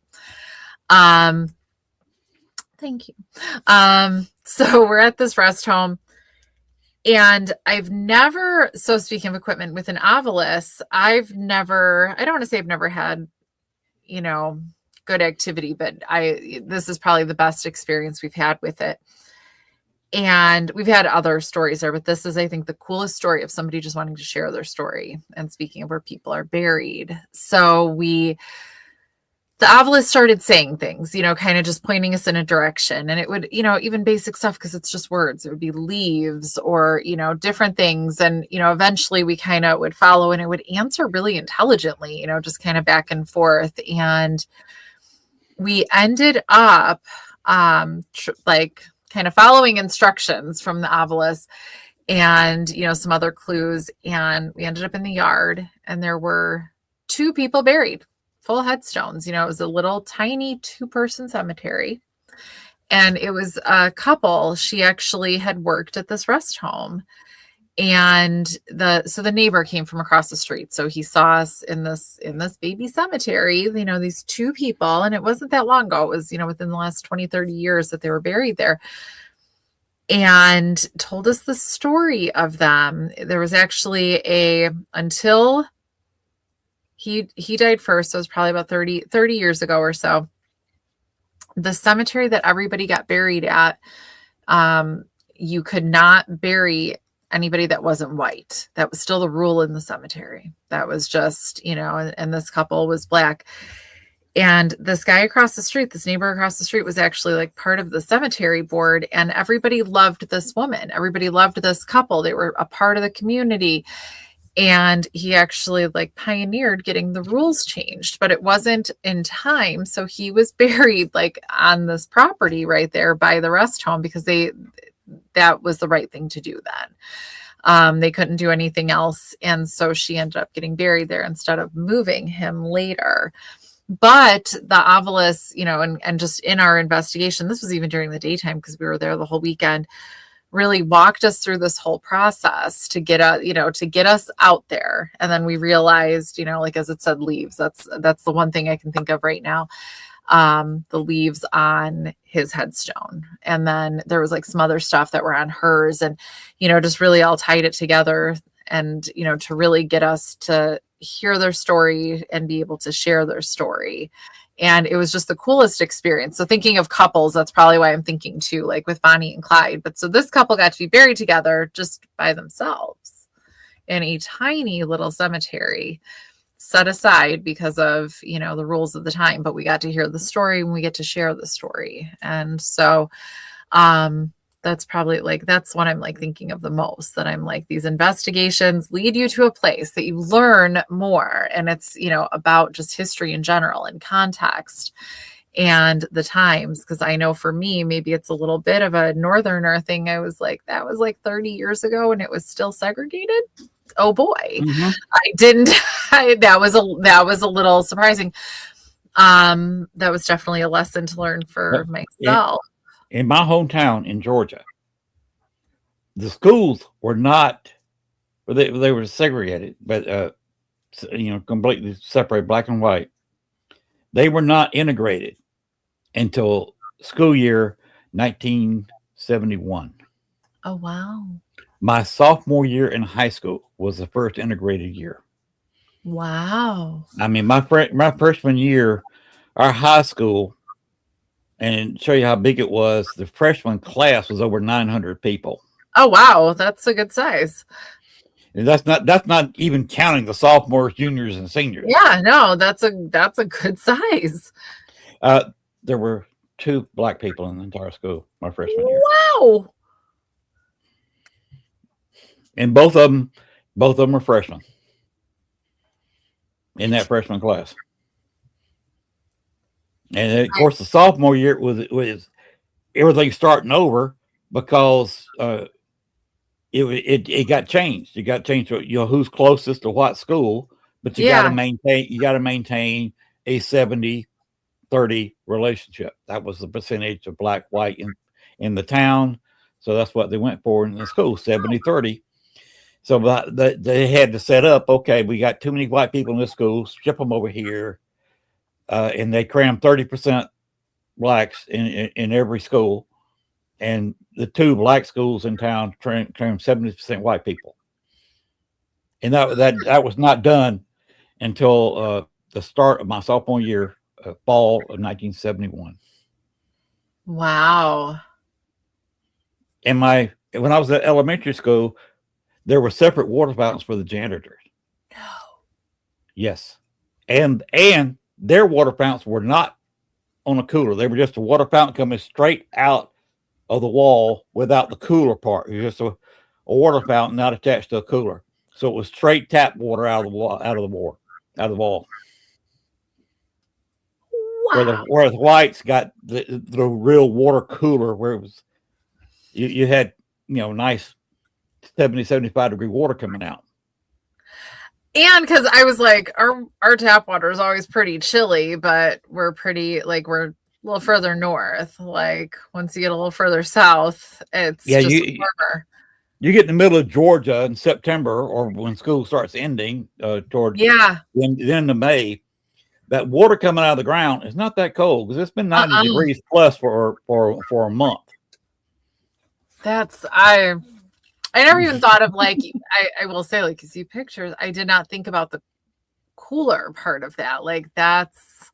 Thank you. So we're at this rest home. And I've never, so speaking of equipment with an Ovilus, I don't want to say I've never had, good activity, but this is probably the best experience we've had with it. And we've had other stories there, but this is, I think, the coolest story of somebody just wanting to share their story. And speaking of where people are buried. So the Ovilus started saying things, kind of just pointing us in a direction. And it would, even basic stuff, because it's just words. It would be leaves or, different things. And, eventually we kind of would follow and it would answer really intelligently, just kind of back and forth. And we ended up kind of following instructions from the Ovilus and, some other clues. And we ended up in the yard and there were two people buried. Full headstones. It was a little tiny 2-person cemetery. And it was a couple. She actually had worked at this rest home. And the neighbor came from across the street. So he saw us in this baby cemetery, these two people. And it wasn't that long ago. It was, within the last 20, 30 years that they were buried there. And told us the story of them. There was actually until he died first, so it was probably about 30 years ago or so. The cemetery that everybody got buried at, you could not bury anybody that wasn't white. That was still the rule in the cemetery. That was just, and this couple was black. And this guy across the street, this neighbor across the street was actually part of the cemetery board. And everybody loved this woman. Everybody loved this couple. They were a part of the community. And he actually like pioneered getting the rules changed, but it wasn't in time. So he was buried like on this property right there by the rest home because that was the right thing to do then. They couldn't do anything else. And so she ended up getting buried there instead of moving him later. But the obelisk, and just in our investigation, this was even during the daytime because we were there the whole weekend, really walked us through this whole process to get us out there. And then we realized, like as it said, leaves. That's the one thing I can think of right now. The leaves on his headstone. And then there was like some other stuff that were on hers, and, just really all tied it together and, to really get us to hear their story and be able to share their story. And it was just the coolest experience. So thinking of couples, that's probably why I'm thinking too, like with Bonnie and Clyde. But so this couple got to be buried together just by themselves in a tiny little cemetery set aside because of, the rules of the time. But we got to hear the story and we get to share the story. And so that's probably like, that's what I'm like thinking of the most, that I'm like, these investigations lead you to a place that you learn more. And it's, about just history in general and context and the times. Cause I know for me, maybe it's a little bit of a northerner thing. I was like, that was like 30 years ago and it was still segregated. Oh boy. Mm-hmm. I didn't, that was a little surprising. That was definitely a lesson to learn for myself. In my hometown in Georgia, the schools were not, they were segregated, but completely separated, black and white. They were not integrated until school year 1971. Oh wow! My sophomore year in high school was the first integrated year. Wow! I mean, my freshman year, our high school, and show you how big it was. The freshman class was over 900 people. Oh wow, that's a good size. And that's not even counting the sophomores, juniors, and seniors. Yeah, no, that's a good size. There were 2 black people in the entire school my freshman year. Wow! And both of them were freshmen in that freshman class. And of course, the sophomore year was everything starting over because it got changed. It got changed to who's closest to what school, but you got to maintain a 70-30 relationship. That was the percentage of black white in the town. So that's what they went for in the school, 70-30. So they had to set up, okay, we got too many white people in this school, ship them over here. And they crammed 30% blacks in every school. And the 2 black schools in town crammed 70% white people. And that was not done until the start of my sophomore year, fall of 1971. Wow. And when I was at elementary school, there were separate water fountains for the janitors. No. Yes. And their water fountains were not on a cooler. They were just a water fountain coming straight out of the wall without the cooler part. It was just a water fountain not attached to a cooler. So it was straight tap water out of the wall. Wow. Where the whites got the real water cooler where it was you had nice 70-75 degree water coming out. And because I was like, our tap water is always pretty chilly, but we're we're a little further north. Like once you get a little further south, it's just warmer. You get in the middle of Georgia in September, or when school starts ending, toward the end of May. That water coming out of the ground is not that cold because it's been 90 degrees plus for a month. I never even thought of like, I will say, like, you see pictures, I did not think about the cooler part of that. Like that's,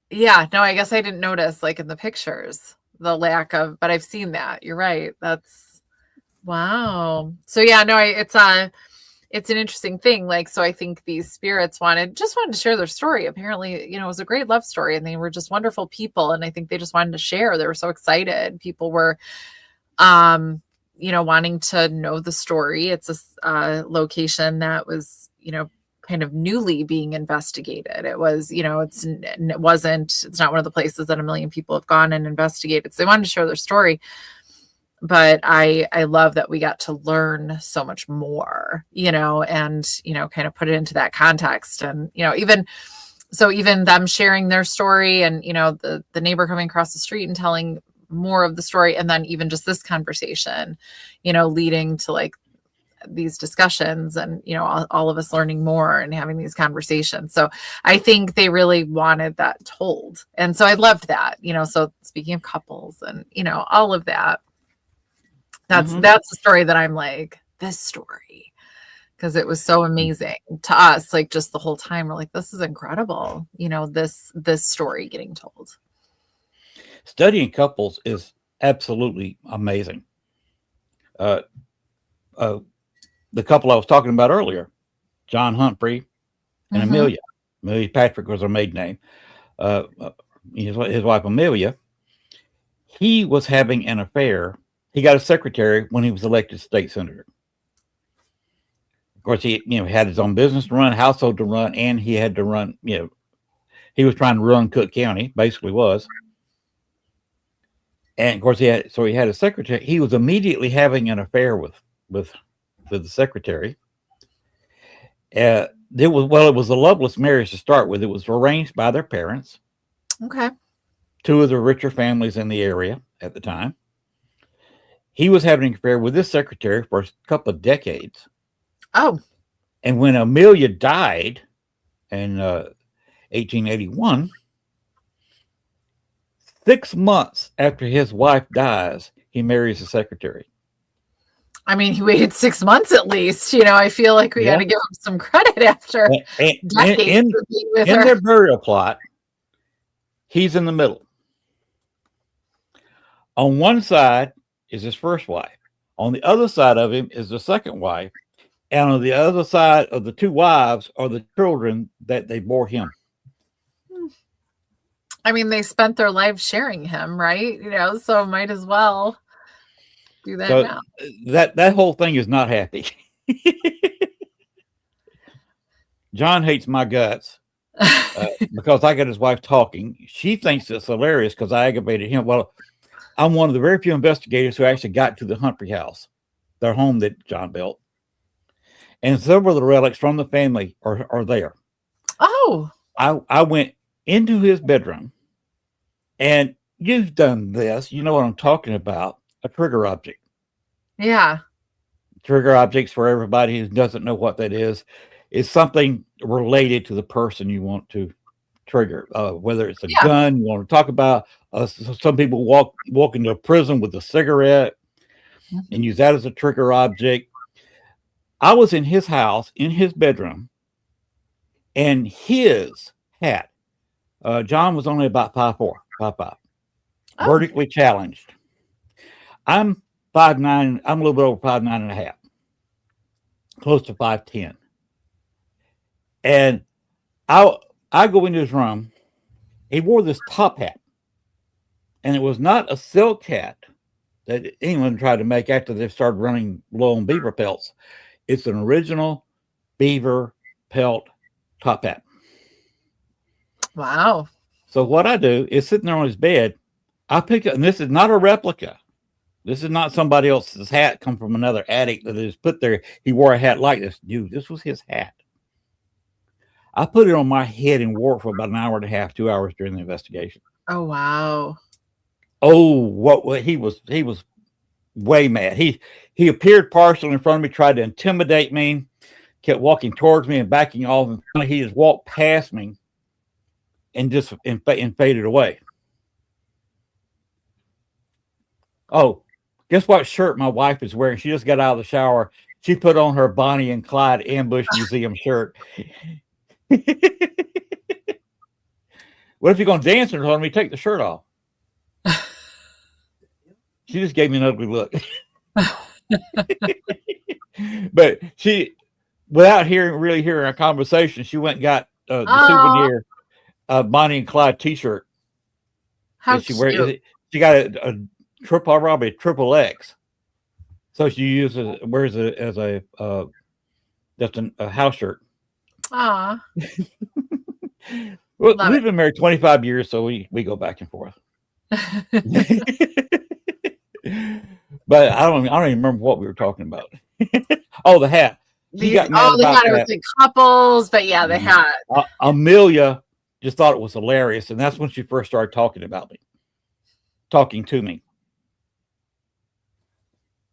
yeah, no, I guess I didn't notice like in the pictures, the lack of, but I've seen that. You're right. That's, wow. So yeah, no, it's an interesting thing. Like, so I think these spirits wanted to share their story. Apparently, it was a great love story and they were just wonderful people. And I think they just wanted to share. They were so excited. People were, wanting to know the story. It's a location that was, kind of newly being investigated. It was, it's not one of the places that a million people have gone and investigated. So they wanted to share their story. But I love that we got to learn so much more, and, kind of put it into that context. And, even them sharing their story and, the neighbor coming across the street and telling more of the story. And then even just this conversation, leading to like these discussions and, all of us learning more and having these conversations. So I think they really wanted that told. And so I loved that, so speaking of couples and, all of that, that's the story that I'm like, this story, because it was so amazing to us. Like just the whole time we're like, this is incredible. This story getting told. Studying couples is absolutely amazing. The couple I was talking about earlier, John Humphrey and Amelia. Amelia Patrick was her maiden name. His wife Amelia. He was having an affair. He got a secretary when he was elected state senator. Of course, he had his own business to run, household to run, and he had to run. He was trying to run Cook County, basically was. And of course, he had a secretary. He was immediately having an affair with the secretary. It was a loveless marriage to start with. It was arranged by their parents. Okay. Two of the richer families in the area at the time. He was having an affair with this secretary for a couple of decades. Oh. And when Amelia died in 1881, 6 months after his wife dies, he marries the secretary. I mean, he waited 6 months at least. I feel like we got to give him some credit after decades of being with her. In their burial plot, he's in the middle. On one side is his first wife. On the other side of him is the second wife. And on the other side of the two wives are the children that they bore him. I mean, they spent their lives sharing him, right? So might as well do that now. That whole thing is not happy. John hates my guts because I got his wife talking. She thinks it's hilarious because I aggravated him. Well, I'm one of the very few investigators who actually got to the Humphrey house, their home that John built. And several of the relics from the family are there. Oh. I went into his bedroom, and you've done this. You know what I'm talking about. A trigger object. Yeah. Trigger objects, for everybody who doesn't know what that is something related to the person you want to trigger, whether it's a gun you want to talk about. Some people walk into a prison with a cigarette and use that as a trigger object. I was in his house, in his bedroom, and his hat, John was only about 5'4", 5'5", vertically challenged. I'm 5'9", I'm a little bit over 5'9" and a half, close to 5'10". And I go into his room. He wore this top hat, and it was not a silk hat that England tried to make after they started running low on beaver pelts. It's an original beaver pelt top hat. Wow. So what I do is sitting there on his bed, I pick up, and this is not a replica. This is not somebody else's hat come from another attic that is put there. He wore a hat like this. Dude, this was his hat. I put it on my head and wore it for about an hour and a half, 2 hours during the investigation. Oh, wow. Oh, what he was way mad. He appeared partially in front of me, tried to intimidate me, kept walking towards me and backing off. And finally, he just walked past me and just and faded away. Oh, guess what shirt my wife is wearing? She just got out of the shower. She put on her Bonnie and Clyde Ambush Museum shirt. What if you're going to dance in front of me? Take the shirt off. She just gave me an ugly look. But she, without really hearing our conversation, she went and got the souvenir Bonnie and Clyde T-shirt. How cute. She got a triple X. So she wears it as a just a house shirt. Aw, Well, love we've been married 25 years, so we go back and forth. it. But I don't even remember what we were talking about. Oh, the hat. She These got mad they about had it was that. like couples, but yeah, they had. Amelia just thought it was hilarious, and that's when she first started talking to me,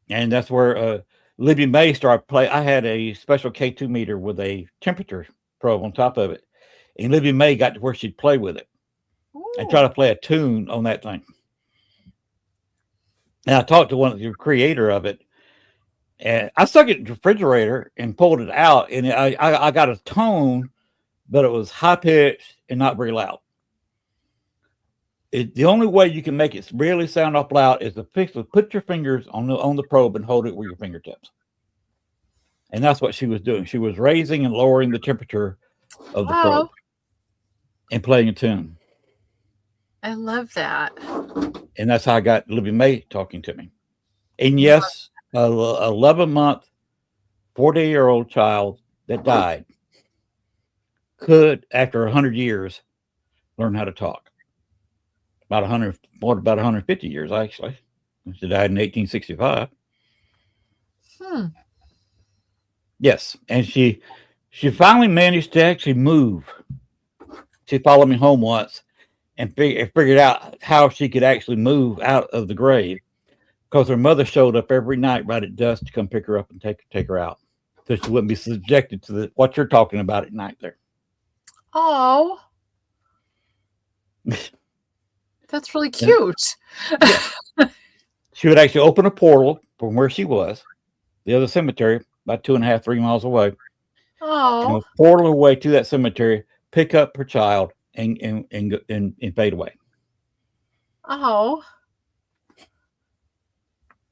and that's where Libby May started play. I had a special K2 meter with a temperature probe on top of it, and Libby May got to where she'd play with it and try Ooh. to play a tune on that thing. And I talked to one of the creator of it, and I stuck it in the refrigerator and pulled it out, and I got a tone, but it was high pitched and not very loud. The only way you can make it really sound off loud is to put your fingers on the probe and hold it with your fingertips. And that's what she was doing. She was raising and lowering the temperature of the probe Oh, and playing a tune. I love that. And that's how I got Libby May talking to me. And yes, a 11-month, 40-year-old child that died could, after 100 years, learn how to talk. About 100, about 150 years, actually. She died in 1865. Hmm. Yes, and she finally managed to actually move. She followed me home once and figured out how she could actually move out of the grave because her mother showed up every night right at dusk to come pick her up and take her out, so she wouldn't be subjected to what you're talking about at night there. Oh, that's really And, cute. yeah, she would actually open a portal from where she was, the other cemetery, about 2.5, 3 miles away, and Oh, would portal her way to that cemetery, pick up her child, and fade away. oh,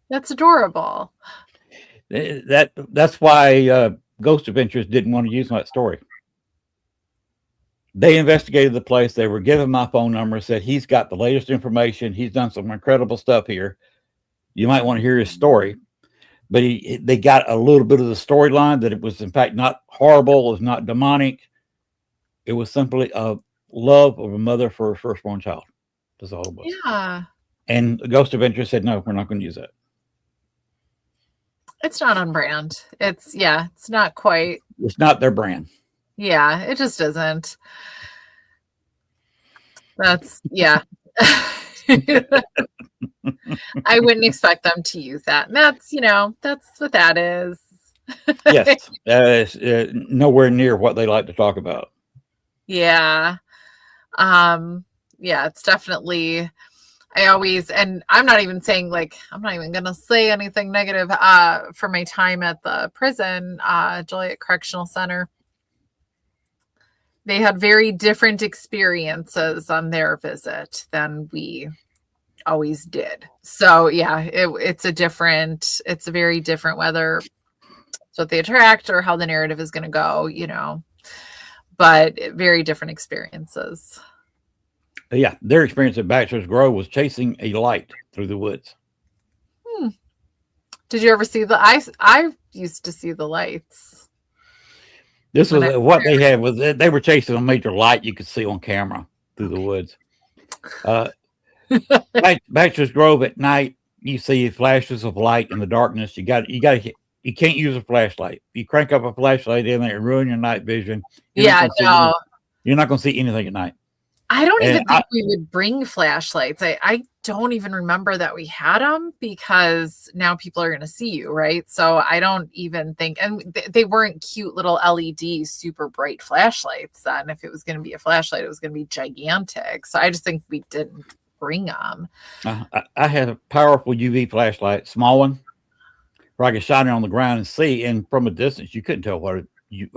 that's adorable. That's why Ghost Adventures didn't want to use that story. They investigated the place. They were given my phone number, said he's got the latest information. He's done some incredible stuff here. You might want to hear his story. But they got a little bit of the storyline that it was, in fact, not horrible. It was not demonic. It was simply a love of a mother for her firstborn child. That's all it was. Yeah, And the Ghost Adventure said, no, we're not going to use that. it's not on brand. It's not quite. It's not their brand. Yeah, it just isn't. That's yeah. I wouldn't expect them to use that. And that's what that is. Yes, it's nowhere near what they like to talk about. Yeah. Yeah, it's definitely and I'm not even saying like I'm not even gonna say anything negative for my time at the prison, Joliet Correctional Center. They had very different experiences on their visit than we always did. So yeah, it's a very different whether it's what they attract or how the narrative is gonna go, but very different experiences. Yeah, their experience at Bachelor's Grove was chasing a light through the woods. Hmm. Did you ever see I used to see the lights. This was what they had was they were chasing a major light you could see on camera through the woods. Bachelor's Grove at night, you see flashes of light in the darkness. You can't use a flashlight. You crank up a flashlight in there and ruin your night vision. You're not going to see anything at night. I don't even think we would bring flashlights. I don't even remember that we had them because now people are going to see you, right? So I don't even think, and they weren't cute little LED, super bright flashlights then. If it was going to be a flashlight, it was going to be gigantic. So I just think we didn't bring them. I had a powerful UV flashlight, small one, where I could shine it on the ground and see. And from a distance, you couldn't tell what a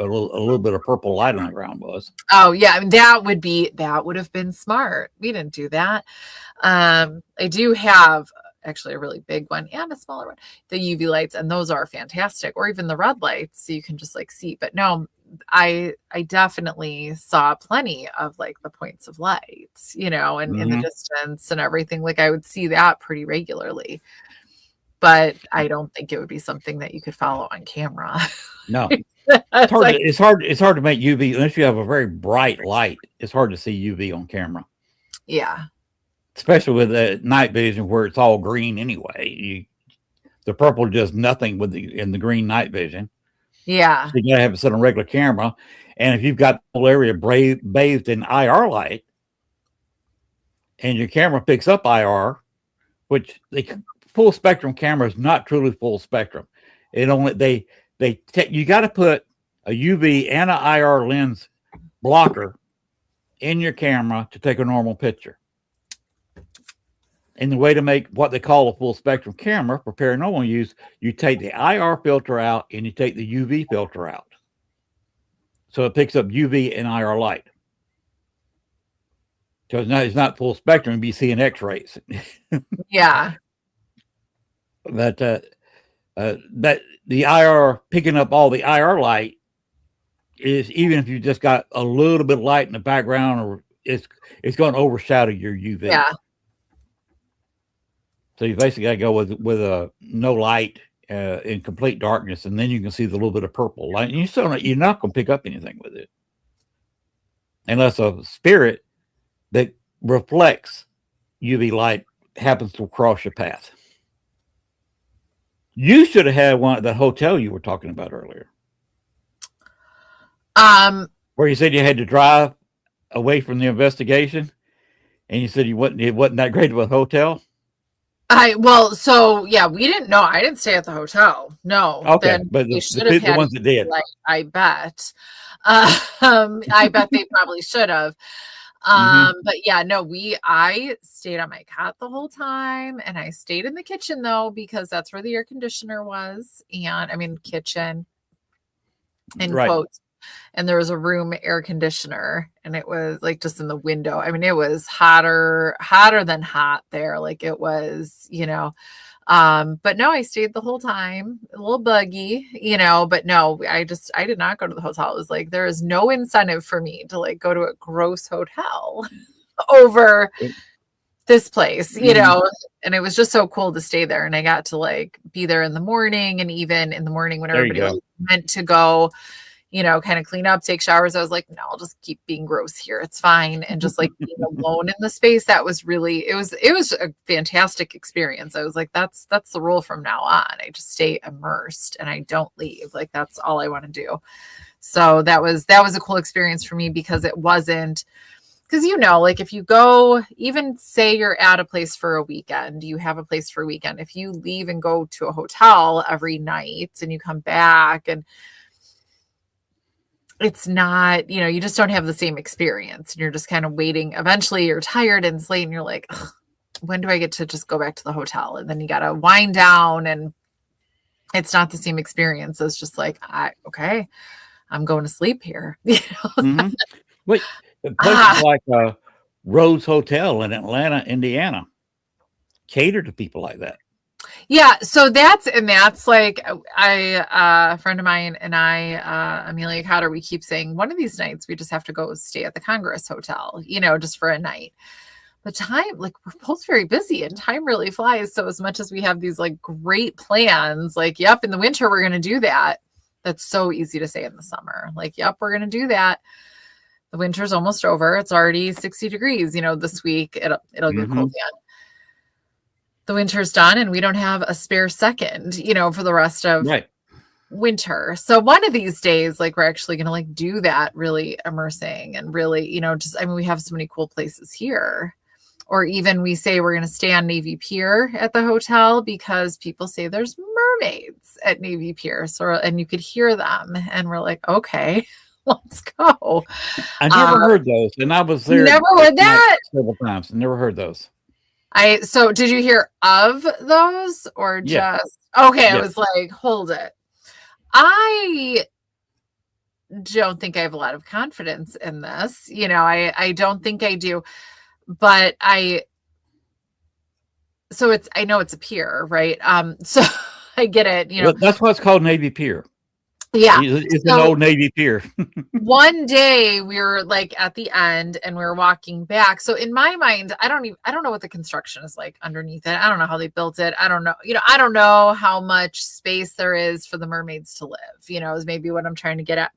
little bit of purple light on the ground was. Oh yeah, I mean, that would have been smart. We didn't do that. I do have actually a really big one and a smaller one, the UV lights, and those are fantastic. Or even the red lights, so you can just like see. But no, I definitely saw plenty of like the points of lights, and in the distance and everything. Like I would see that pretty regularly. but I don't think it would be something that you could follow on camera. No, It's like, it's hard to make UV unless you have a very bright light. It's hard to see UV on camera, yeah, especially with the night vision where it's all green anyway. The purple does nothing in the green night vision. yeah, So you gotta have it set on regular camera, and if you've got the whole area bathed in IR light, and your camera picks up IR, which the full spectrum camera is not truly full spectrum. It only you got to put a UV and an IR lens blocker in your camera to take a normal picture. And the way to make what they call a full spectrum camera for paranormal use, you take the IR filter out and you take the UV filter out. So it picks up UV and IR light. So it's not full spectrum, you'd be seeing X-rays. yeah, But that the IR picking up all the IR light is, even if you just got a little bit of light in the background, or it's going to overshadow your UV. yeah, So you basically got to go with a no light in complete darkness, and then you can see the little bit of purple light. And you're not going to pick up anything with it, unless a spirit that reflects UV light happens to cross your path. You should have had one at the hotel you were talking about earlier, where you said you had to drive away from the investigation, and you said it wasn't that great of a hotel. So yeah, we didn't know. I didn't stay at the hotel. No. Okay, Then but the ones that did, I bet. I bet they probably should have. But yeah, no, I stayed on my cot the whole time, and I stayed in the kitchen though, because that's where the air conditioner was. And I mean, kitchen in quotes. And there was a room air conditioner, and it was like just in the window. I mean, it was hotter than hot there. Like it was, but no, I stayed the whole time, a little buggy, but no, I did not go to the hotel. It was like, there is no incentive for me to like go to a gross hotel over this place, and it was just so cool to stay there. And I got to like be there in the morning, and even in the morning when everybody was meant to go, kind of clean up, take showers. I was like, no, I'll just keep being gross here. It's fine. And just like being alone in the space, that was really, it was a fantastic experience. I was like, that's the rule from now on. I just stay immersed and I don't leave. Like, that's all I want to do. So that was a cool experience for me, because it wasn't, because, like if you go, even say you're at a place for a weekend, you have a place for a weekend. If you leave and go to a hotel every night and you come back, and it's not, you just don't have the same experience, and you're just kind of waiting. Eventually you're tired and it's late, and you're like, when do I get to just go back to the hotel? And then you got to wind down, and it's not the same experience as just like, okay, I'm going to sleep here. Wait, places like Rose Hotel in Atlanta, Indiana, cater to people like that. Yeah, so that's like, a friend of mine and I, Amelia Cotter, we keep saying one of these nights we just have to go stay at the Congress Hotel, just for a night. But time, like, we're both very busy and time really flies. So as much as we have these like great plans, like, yep, in the winter we're going to do that. That's so easy to say in the summer. Like, yep, we're going to do that. The winter's almost over. It's already 60 degrees, this week. It'll get cold again. The winter's done, and we don't have a spare second, for the rest of winter. So one of these days, like, we're actually going to like do that, really immersing and really, we have so many cool places here. Or even we say we're going to stay on Navy Pier at the hotel, because people say there's mermaids at Navy Pier. So, and you could hear them, and we're like, okay, let's go. I never heard those, and I was there. Never heard that? Several times. I never heard those. So did you hear of those, or just, okay. I was like, hold it. I don't think I have a lot of confidence in this. I don't think I do, but I know it's a pier, right? So I get it. That's why it's called Navy Pier. Yeah. It's an So old Navy pier. one day we were like at the end and we were walking back. So in my mind, I don't know what the construction is like underneath it. I don't know how they built it. I don't know. I don't know how much space there is for the mermaids to live, is maybe what I'm trying to get at.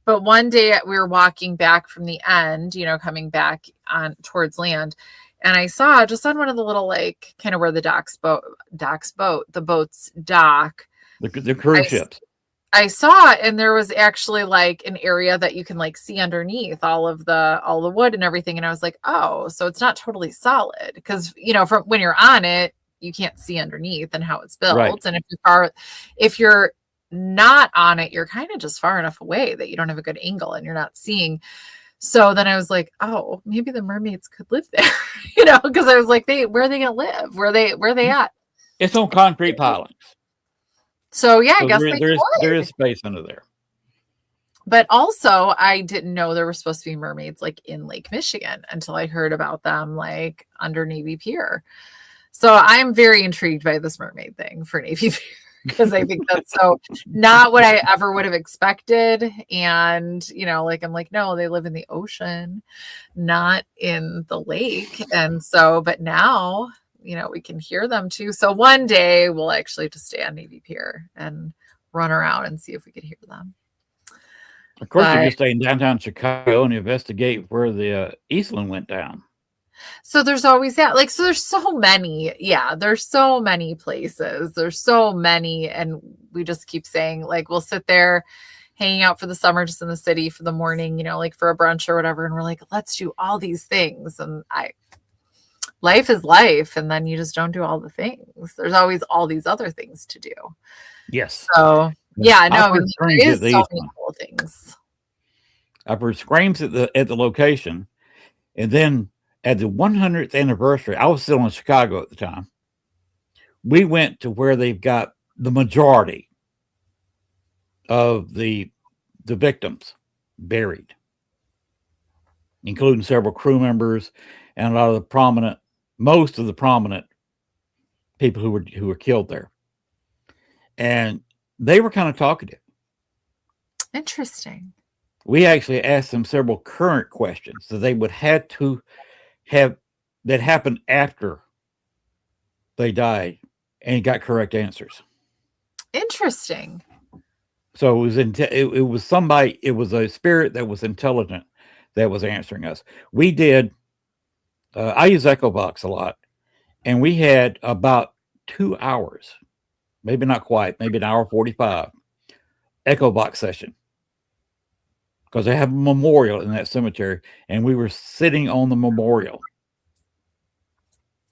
But one day we were walking back from the end, coming back on towards land. And I saw just on one of the little, like, kind of where the the boats dock. The cruise ships. I saw it, and there was actually like an area that you can like see underneath all the wood and everything. And I was like, oh, so it's not totally solid because from when you're on it, you can't see underneath and how it's built. Right. And if you're not on it, you're kind of just far enough away that you don't have a good angle and you're not seeing. So then I was like, oh, maybe the mermaids could live there, because I was like, where are they gonna live? Where are they at? It's on concrete pilings. So yeah, I So guess there is space under there. But also, I didn't know there were supposed to be mermaids like in Lake Michigan until I heard about them like under Navy Pier. So I'm very intrigued by this mermaid thing for Navy Pier because I think that's so not what I ever would have expected. And, like, I'm like, no, they live in the ocean, not in the lake. And so, but now, we can hear them too. So one day we'll actually just stay on Navy Pier and run around and see if we could hear them. Of course, you could stay in downtown Chicago and investigate where the Eastland went down. So there's always that. Like, so there's so many. Yeah, there's so many places. There's so many. And we just keep saying, like, we'll sit there hanging out for the summer just in the city for the morning, like for a brunch or whatever. And we're like, let's do all these things. And life is life. And then you just don't do all the things. There's always all these other things to do. Yes. So, yeah, no, there is so many cool things. I've heard screams at the location. And then at the 100th anniversary, I was still in Chicago at the time. We went to where they've got the majority of the victims buried, including several crew members and a lot of most of the prominent people who were killed there. And they were kind of talkative. Interesting. We actually asked them several current questions that they would have to have that happened after they died and got correct answers. Interesting. So it was somebody, it was a spirit that was intelligent that was answering us. We did, I use EchoBox a lot, and we had about 2 hours, maybe not quite, maybe an hour 45 EchoBox session. Because they have a memorial in that cemetery, and we were sitting on the memorial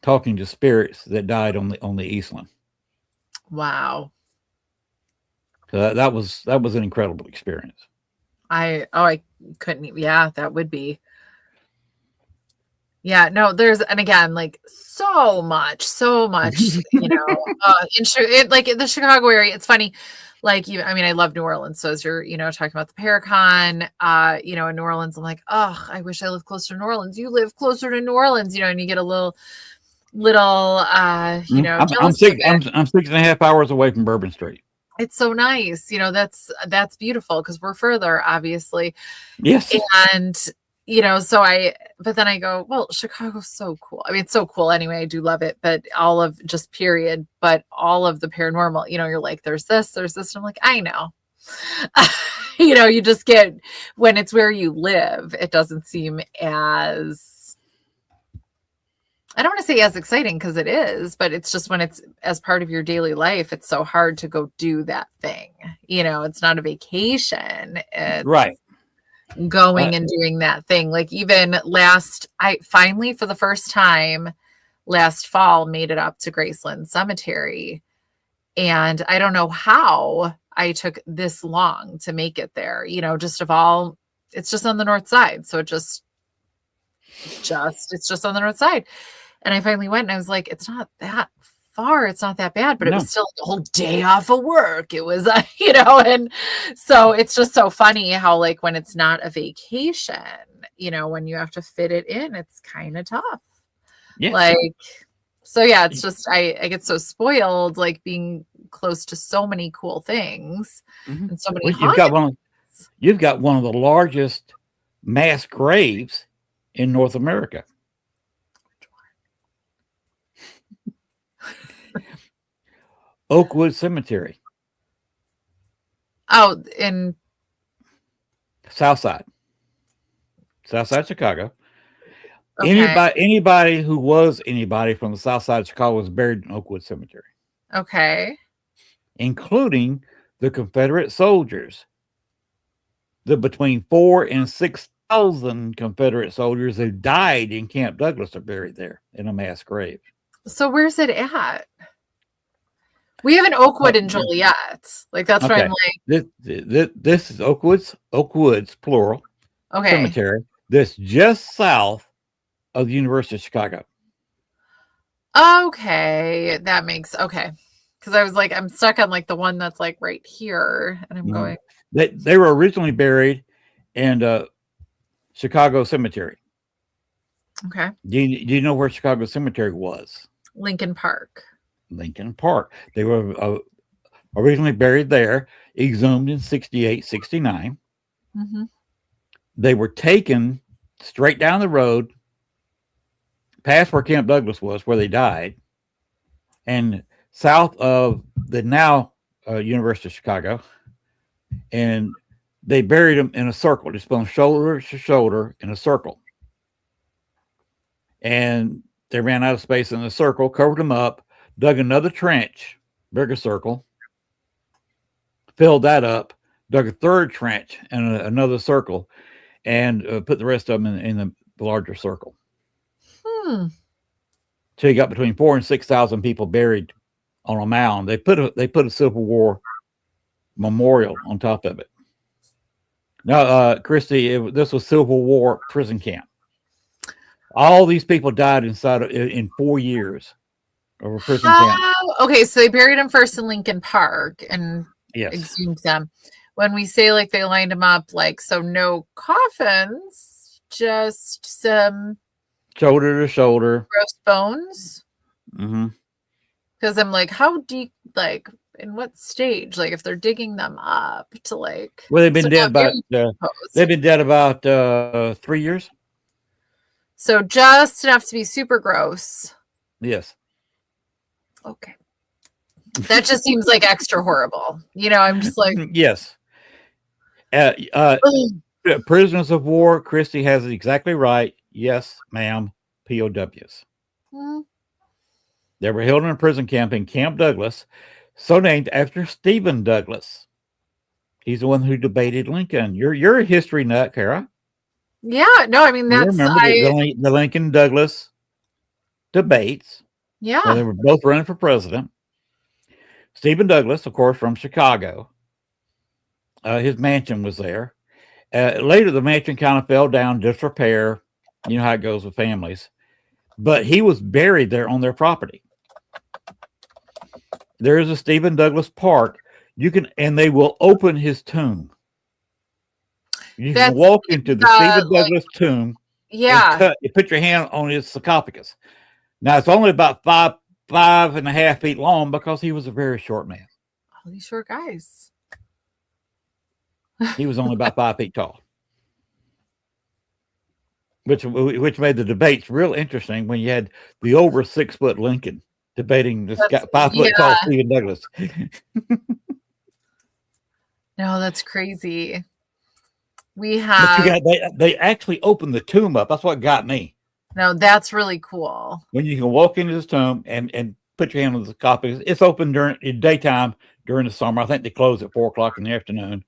talking to spirits that died on the Eastland. Wow. So that was an incredible experience. I couldn't even, yeah, that would be. Yeah, no, and again, like so much, like in the Chicago area, it's funny. Like I love New Orleans. So as you're, talking about the Paracon, in New Orleans, I'm like, oh, I wish I lived closer to New Orleans. You live closer to New Orleans, and you get a little, I'm 6.5 hours away from Bourbon Street. It's so nice. That's beautiful because we're further, obviously. Yes. And, but then I go, well, Chicago's so cool. I mean, it's so cool anyway. I do love it, but all of just period, but all of the paranormal, you're like, there's this. And I'm like, I know, you just get, when it's where you live, it doesn't seem as, I don't want to say as exciting because it is, but it's just when it's as part of your daily life, it's so hard to go do that thing. It's not a vacation. It's right. Going and doing that thing. Like even I finally, for the first time last fall, made it up to Graceland Cemetery. And I don't know how I took this long to make it there, it's just on the north side. So it's just on the north side. And I finally went and I was like, it's not that far. It's not that bad, but it was still a whole day off of work. It was, and so it's just so funny how like when it's not a vacation, when you have to fit it in, it's kind of tough. Yeah. Like, so yeah, it's just, I get so spoiled, like being close to so many cool things and so many Well, haunted. you've got one of the largest mass graves in North America. Oakwood Cemetery, Oh, in South Side Chicago. okay. Anybody who was anybody from the South Side of Chicago was buried in Oakwood Cemetery, Okay. including the Confederate soldiers. The between 4,000 and 6,000 Confederate soldiers who died in Camp Douglas are buried there in a mass grave. So where's it at? We have an Oakwood in Joliet. Like that's why Okay. I'm like, This is Oakwoods plural okay. cemetery. This just south of the University of Chicago. Okay. That makes okay. Because I was like, I'm stuck on like the one that's like right here. And I'm going. They were originally buried in Chicago Cemetery. Okay. Do you know where Chicago Cemetery was? Lincoln Park. Lincoln Park. They were originally buried there, exhumed in 68, 69. Mm-hmm. They were taken straight down the road, past where Camp Douglas was, where they died, and south of the now University of Chicago. And they buried them in a circle, just from shoulder to shoulder in a circle. And they ran out of space in the circle, covered them up, dug another trench, bigger circle, filled that up, dug a third trench and another circle, and put the rest of them in the larger circle. So you got between 4,000 and 6,000 people buried on a mound. They put a Civil War memorial on top of it. Now, Christy, this was Civil War prison camp. All these people died in 4 years of a prison camp. Okay, so they buried them first in Lincoln Park and exhumed them. When we say like they lined them up, like so no coffins, just some shoulder to shoulder, gross bones. Mm-hmm. Because I'm like, how deep, like in what stage? Like if they're digging them up to like, well, they've been dead about 3 years. So just enough to be super gross. Yes. Okay. That just seems like extra horrible. You know, I'm just like, yes. Prisoners of war, Christy has it exactly right. Yes, ma'am. POWs. Mm-hmm. They were held in a prison camp in Camp Douglas, so named after Stephen Douglas. He's the one who debated Lincoln. You're a history nut, Kara. Yeah, no, I mean that's remember the Lincoln Douglas debates. Yeah, they were both running for president. Stephen Douglas, of course, from Chicago. His mansion was there. Later, the mansion kind of fell down, disrepair. You know how it goes with families. But he was buried there on their property. There is a Stephen Douglas Park. And they will open his tomb. You can walk into the Stephen Douglas tomb. Yeah. You put your hand on his sarcophagus. Now, it's only about 5.5 feet long because he was a very short man. All these short guys. He was only about 5 feet tall. Which made the debates real interesting when you had the over 6 foot Lincoln debating this guy, 5 foot tall Stephen Douglas. No, that's crazy. We have. They actually opened the tomb up. That's what got me. No, that's really cool. When you can walk into this tomb and put your hand on the sarcophagus, it's open in daytime during the summer. I think they close at 4:00 in the afternoon.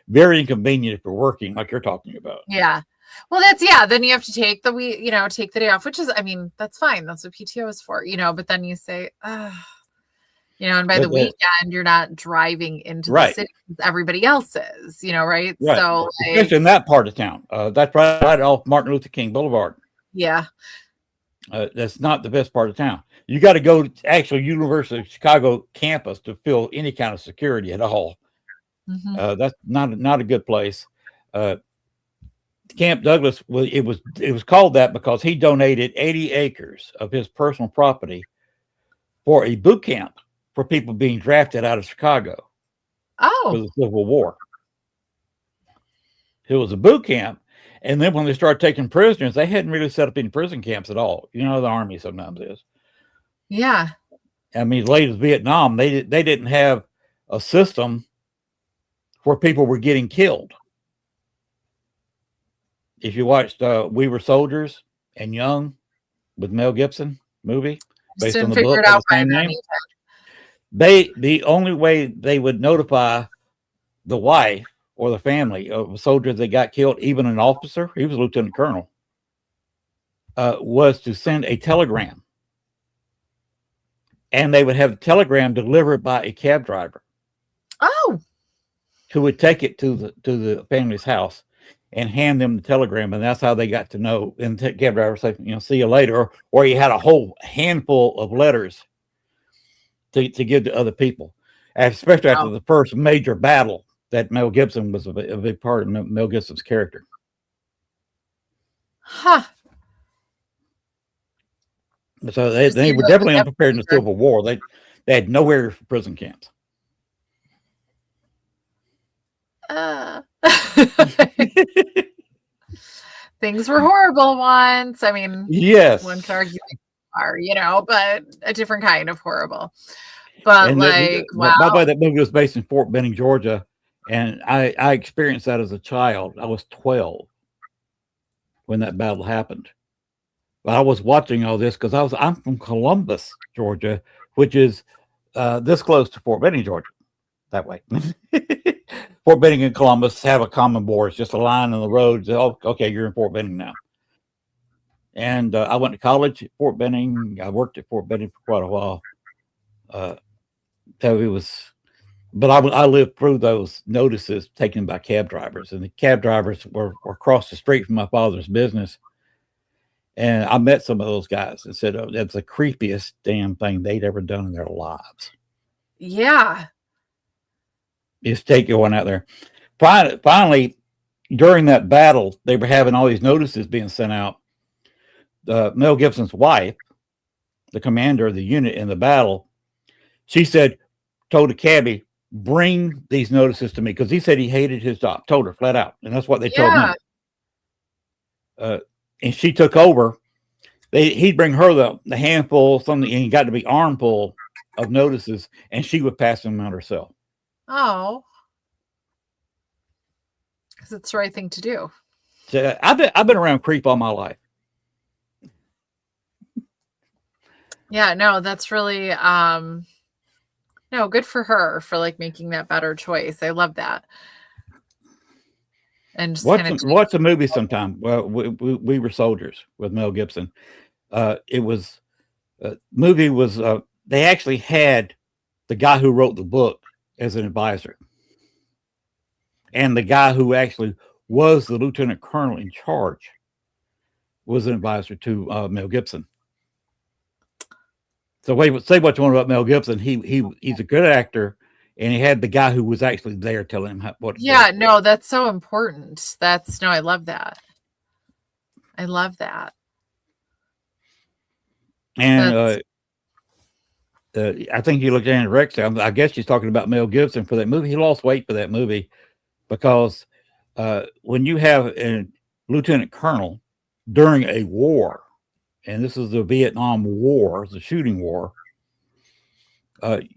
Very inconvenient if you're working, like you're talking about. Yeah. Well, then you have to take the day off, which is, I mean, that's fine. That's what PTO is for, but then you say, and by the weekend, you're not driving into the city as everybody else is, right? So especially in that part of town. That's right off Martin Luther King Boulevard. Yeah. That's not the best part of town. You got to go to actual University of Chicago campus to feel any kind of security at all. Mm-hmm. That's not a good place. Camp Douglas it was called that because he donated 80 acres of his personal property for a boot camp for people being drafted out of Chicago for Oh, the Civil War. It was a boot camp. And then when they started taking prisoners, they hadn't really set up any prison camps at all. You know, the Army sometimes is. yeah. I mean, late as Vietnam, they didn't have a system where people were getting killed. If you watched We Were Soldiers and Young with Mel Gibson movie Just based on didn't the figure book it of out the by same then name, either. the only way they would notify the wife or the family of a soldier that got killed, even an officer, he was a lieutenant colonel, was to send a telegram. And they would have the telegram delivered by a cab driver. Oh, Who would take it to the family's house and hand them the telegram, and that's how they got to know. And the cab driver say, see you later, or he had a whole handful of letters to give to other people, especially after wow. the first major battle that Mel Gibson was a big part of Mel Gibson's character. Huh. So Just they seems were like we definitely have unprepared in the Civil War. They had nowhere for prison camps. Things were horrible once. I mean, Yes. one could argue they are, but a different kind of horrible. But And wow. by the way, that movie was based in Fort Benning, Georgia, and I experienced that as a child. I was 12 when that battle happened. But I was watching all this because I'm from Columbus, Georgia, which is this close to Fort Benning, Georgia. That way. Fort Benning and Columbus have a common border. It's just a line on the road. Oh, okay, you're in Fort Benning now. And I went to college at Fort Benning. I worked at Fort Benning for quite a while. So it was, but I lived through those notices taken by cab drivers, and the cab drivers were across the street from my father's business. And I met some of those guys and said, oh, that's the creepiest damn thing they'd ever done in their lives. Yeah. Is take one out there. Finally, during that battle, they were having all these notices being sent out. Mel Gibson's wife, the commander of the unit in the battle, she told the cabbie, bring these notices to me, because he said he hated his job. Told her flat out, and that's what they told him. And she took over. He'd bring her the handful, something, and he got to be armful of notices, and she would pass them out herself. Oh, because it's the right thing to do. So I've been around creep all my life. Yeah, no, that's really no, good for her for like making that better choice. I love that. And just watch a movie sometime. Well, we were soldiers with Mel Gibson. It was movie was they actually had the guy who wrote the book as an advisor, and the guy who actually was the lieutenant colonel in charge was an advisor to Mel Gibson. So say what you want about Mel Gibson. He's a good actor, and he had the guy who was actually there telling him what. Yeah, no, that's so important. I love that. I love that. And I think you looked at Rex. I guess she's talking about Mel Gibson for that movie. He lost weight for that movie because when you have a lieutenant colonel during a war, and this is the Vietnam War, the shooting war,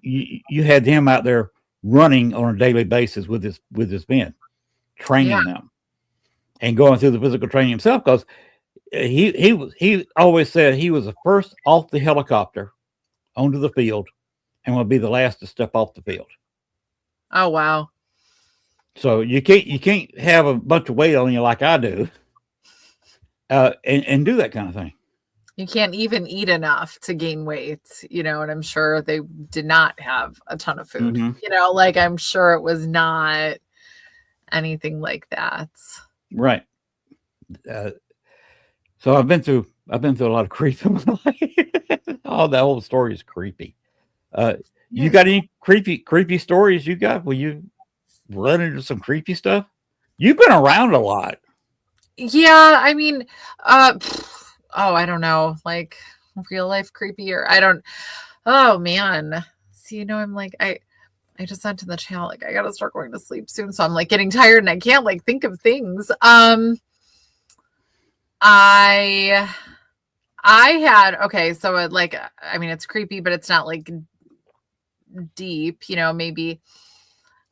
you had him out there running on a daily basis with his men, training them, and going through the physical training himself, because he always said he was the first off the helicopter onto the field and will be the last to step off the field. Oh wow. So you can't have a bunch of weight on you like I do and do that kind of thing. You can't even eat enough to gain weight, and I'm sure they did not have a ton of food. Mm-hmm. Like I'm sure it was not anything like that. Right. So I've been through a lot of creep in my life. Oh, that whole story is creepy. You got any creepy stories you got? Will you run into some creepy stuff? You've been around a lot. Yeah, I mean, I don't know, like real life creepy, or I don't. Oh man, see, I'm like, I just sent in the channel, like, I gotta start going to sleep soon. So I'm like getting tired and I can't like think of things. I had, okay, so it like, I mean, it's creepy, but it's not like deep, maybe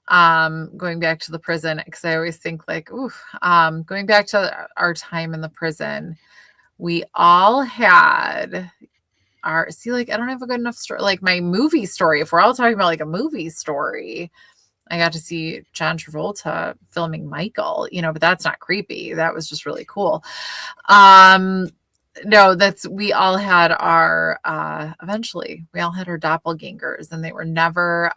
going back to the prison, because I always think like, ooh, going back to our time in the prison, we all had like, I don't have a good enough story, like my movie story. If we're all talking about like a movie story, I got to see John Travolta filming Michael, but that's not creepy. That was just really cool. No, we all had our, eventually we all had our doppelgangers, and they were never,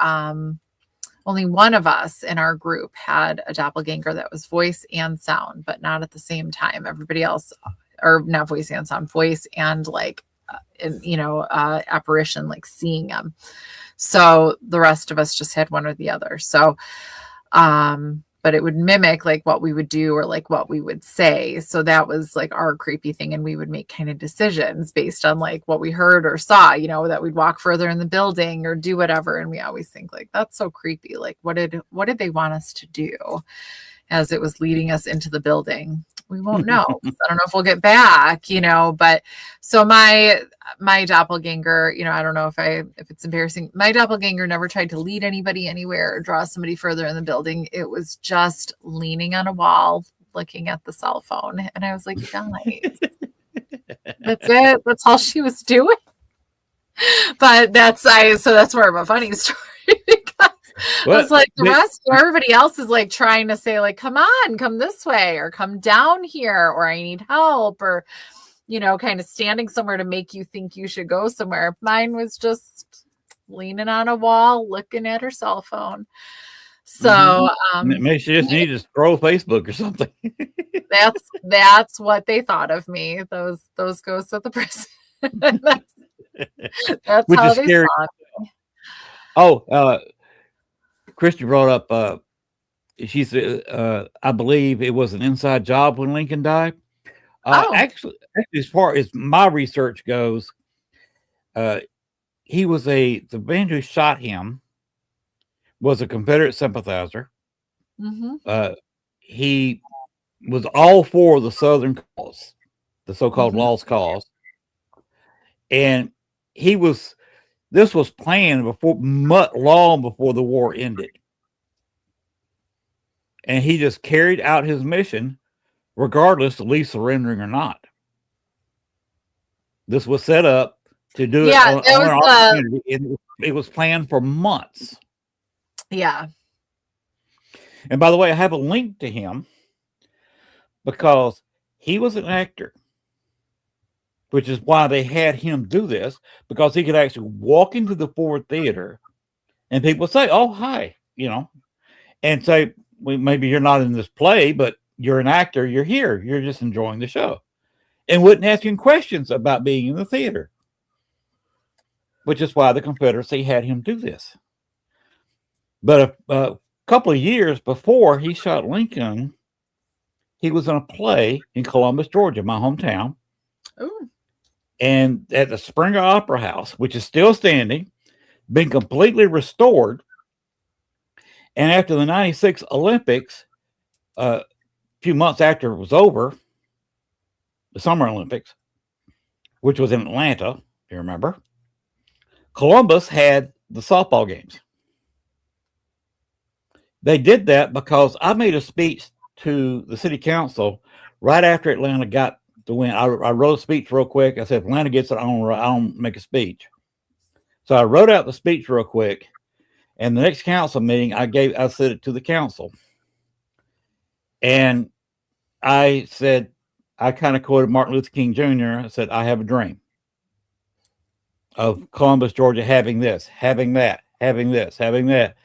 only one of us in our group had a doppelganger that was voice and sound, but not at the same time. Everybody else, or not voice and sound, voice and like, apparition, like seeing them. So the rest of us just had one or the other. So, but it would mimic like what we would do or like what we would say. So that was like our creepy thing. And we would make kind of decisions based on like what we heard or saw, that we'd walk further in the building or do whatever. And we always think like, that's so creepy. Like, what did they want us to do as it was leading us into the building? We won't know. I don't know if we'll get back, but so my doppelganger, I don't know if it's embarrassing. My doppelganger never tried to lead anybody anywhere or draw somebody further in the building. It was just leaning on a wall, looking at the cell phone. And I was like, guys, that's it. That's all she was doing. But that's more of a funny story because it's like the rest, everybody else is like trying to say like, come on, come this way, or come down here, or I need help, or, kind of standing somewhere to make you think you should go somewhere. Mine was just leaning on a wall, looking at her cell phone. So, maybe she just needed to scroll Facebook or something. that's what they thought of me. Those ghosts at the prison. That's which how is they scary. saw me. Oh, Christy brought up, she said, I believe it was an inside job when Lincoln died. Actually, as far as my research goes, he was the man who shot him was a Confederate sympathizer. He was all for the Southern cause, the so-called lost cause. And this was planned long before the war ended. And he just carried out his mission, regardless of Lee surrendering or not. This was set up to do it on our opportunity. It was planned for months. Yeah. And by the way, I have a link to him because he was an actor, which is why they had him do this, because he could actually walk into the Ford Theater and people say, oh, hi, and say, well, maybe you're not in this play, but you're an actor. You're here. You're just enjoying the show, and wouldn't ask him questions about being in the theater, which is why the Confederacy had him do this. But a couple of years before he shot Lincoln, he was in a play in Columbus, Georgia, my hometown. Ooh. And at the Springer Opera House, which is still standing, been completely restored. And after the 96 Olympics, a few months after it was over, the Summer Olympics, which was in Atlanta, if you remember, Columbus had the softball games. They did that because I made a speech to the city council right after Atlanta got the win. I wrote a speech real quick. I said, if Atlanta gets it, I don't make a speech. So I wrote out the speech real quick. And the next council meeting, I said it to the council. And I said, I kind of quoted Martin Luther King Jr. I said, I have a dream of Columbus, Georgia, having this, having that, having this, having that.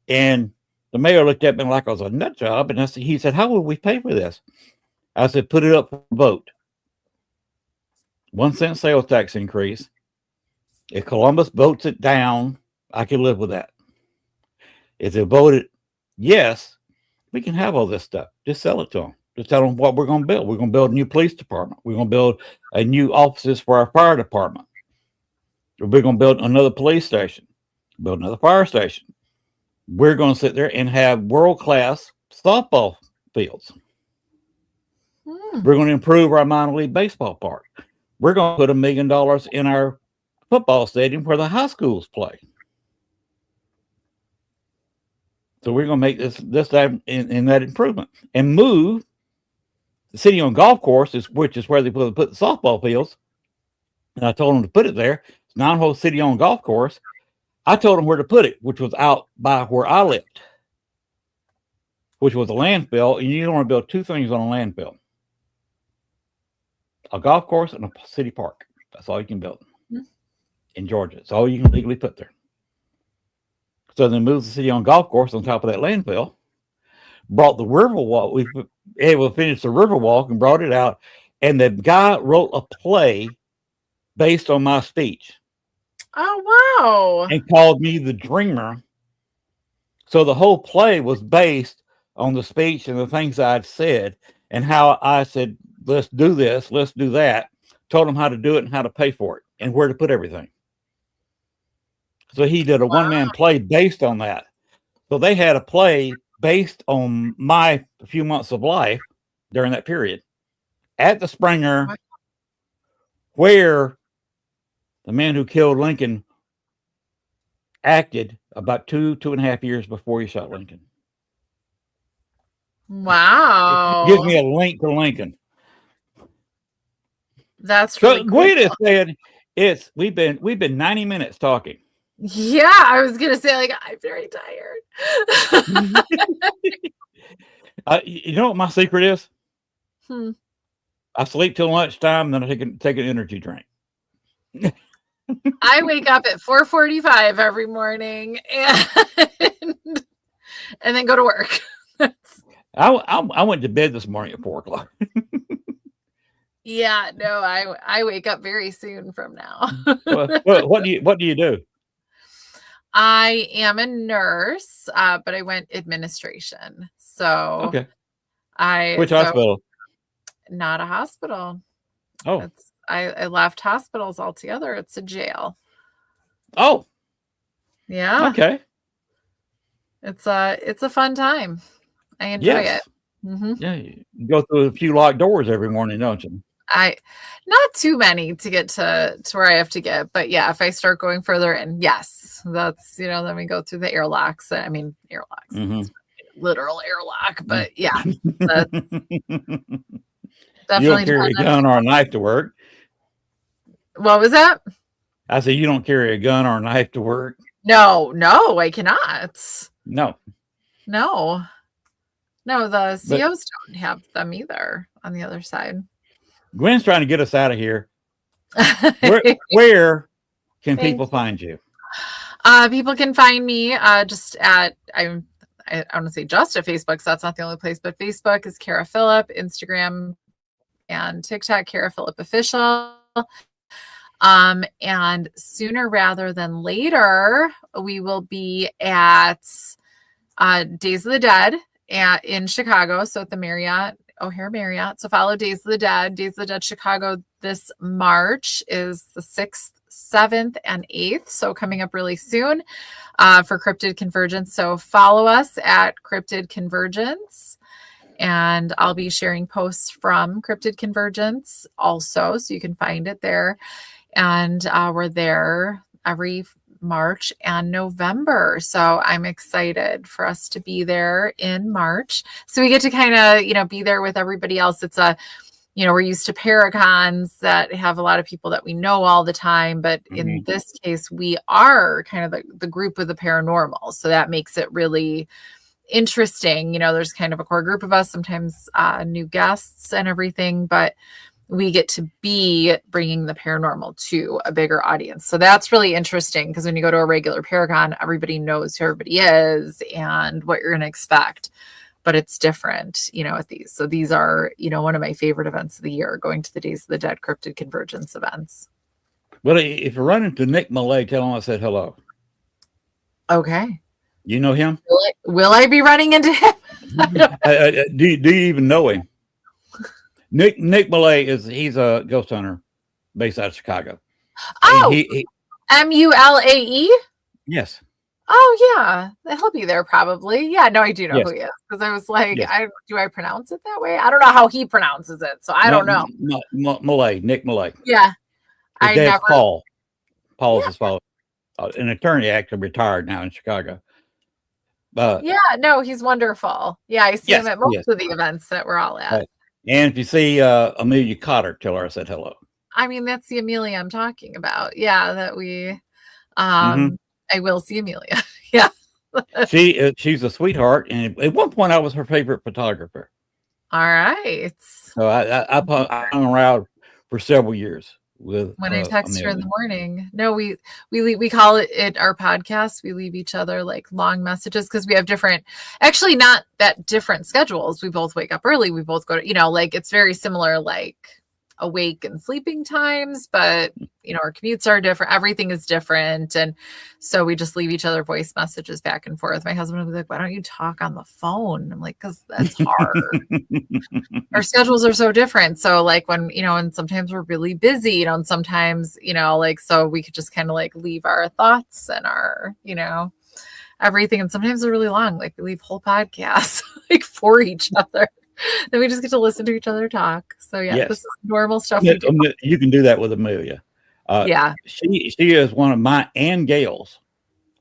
And the mayor looked at me like I was a nut job. And he said, how will we pay for this? I said, put it up for a vote. 1 cent sales tax increase. If Columbus votes it down, I can live with that. If they voted yes, we can have all this stuff. Just sell it to them. Just tell them what we're going to build. We're going to build a new police department. We're going to build a new offices for our fire department. We're going to build another police station. build another fire station. We're going to sit there and have world-class softball fields. We're going to improve our minor league baseball park. We're going to put $1 million in our football stadium where the high schools play. So we're going to make that in that improvement and move the city-owned golf course, which is where they put the softball fields. And I told them to put it there. It's 9-hole city-owned golf course. I told them where to put it, which was out by where I lived, which was a landfill. And you don't want to build two things on a landfill: a golf course and a city park. That's all you can build in Georgia. It's all you can legally put there. So they moved the city-owned golf course on top of that landfill, brought the river walk. We were able to finish the river walk and brought it out. And the guy wrote a play based on my speech. Oh, wow. And called me the dreamer. So the whole play was based on the speech and the things I'd said and how I said, let's do this, let's do that. Told him how to do it and how to pay for it and where to put everything. So he did a one-man play based on that. So they had a play based on my few months of life during that period at the Springer, where the man who killed Lincoln acted about 2.5 years before he shot Lincoln. Wow. It gives me a link to Lincoln. That's really cool. Wait a second. We've been 90 minutes talking. Yeah, I was gonna say, like, I'm very tired. You know what my secret is? I sleep till lunchtime, then I take an energy drink. I wake up at 4:45 every morning and then go to work. I went to bed this morning at 4:00. Yeah, no, I wake up very soon from now. What do you do? I am a nurse, but I went administration. So okay. Which hospital? Not a hospital. Oh. I left hospitals altogether. It's a jail. Oh. Yeah. Okay. It's a fun time. I enjoy it. Mm-hmm. Yeah, you go through a few locked doors every morning, don't you? Not too many to get to where I have to get, but yeah, if I start going further in, yes, that's, then we go through the airlocks. I mean, airlocks, literal airlock, but yeah, that's definitely. You don't carry a gun or a knife to work. What was that? I said, you don't carry a gun or a knife to work. No, I cannot. No, the COs don't have them either on the other side. Gwen's trying to get us out of here. Where can people find you? People can find me just at, I want to say just at Facebook, so that's not the only place, but Facebook is Kara Phillip, Instagram and TikTok, Kara Phillip Official. And sooner rather than later, we will be at Days of the Dead in Chicago. So at the Marriott, O'Hare Marriott. So follow Days of the Dead Chicago this March is the 6th, 7th, and 8th. So coming up really soon for Cryptid Convergence. So follow us at Cryptid Convergence. And I'll be sharing posts from Cryptid Convergence also. So you can find it there. And we're there every March and November. So I'm excited for us to be there in March. So we get to kind of, be there with everybody else. It's we're used to Paracons that have a lot of people that we know all the time. But in this case, we are kind of the group of the paranormal. So that makes it really interesting. There's kind of a core group of us, sometimes new guests and everything, but we get to be bringing the paranormal to a bigger audience. So that's really interesting because when you go to a regular Paracon, everybody knows who everybody is and what you're going to expect, but it's different, at these. So these are, one of my favorite events of the year, going to the Days of the Dead Cryptid Convergence events. Well, if you run into Nick Millay, tell him I said hello. Okay. You know him? Will I be running into him? Do you even know him? Nick Millay he's a ghost hunter based out of Chicago. Oh, Mulae? Yes. Oh yeah, he'll be there probably. Yeah, no, I do know Yes, who he is because I was like, yes. do I pronounce it that way? I don't know how he pronounces it, so I don't know. Malay, Nick Malay. Yeah, His I dad's never. Paul. Paul's Yeah, his father. An attorney, actually retired now in Chicago. Uh, yeah, no, he's wonderful. Yeah, I see him yes, at most yes. of the events that we're all at. And if you see Amelia Cotter, tell her I said hello. I mean, that's the Amelia I'm talking about. Yeah, that we. Hmm. I will see Amelia. Yeah. She's a sweetheart, and at one point I was her favorite photographer. All right. So I hung around for several years with When I text her in Amelia. the morning, no, we call it our podcast. We leave each other like long messages because we have different, actually not that different schedules. We both wake up early. We both go to, like it's very similar, like awake and sleeping times, but our commutes are different. Everything is different. And so we just leave each other voice messages back and forth. My husband would be like, why don't you talk on the phone? I'm like, because that's hard. Our schedules are so different. So like when, and sometimes we're really busy, and sometimes, like, so we could just kind of like leave our thoughts and our, everything. And sometimes they're really long. Like we leave whole podcasts like for each other. Then we just get to listen to each other talk. So yeah, this Yes. is normal stuff we do. You can do that with Amelia. Yeah. She is one of my and Gail's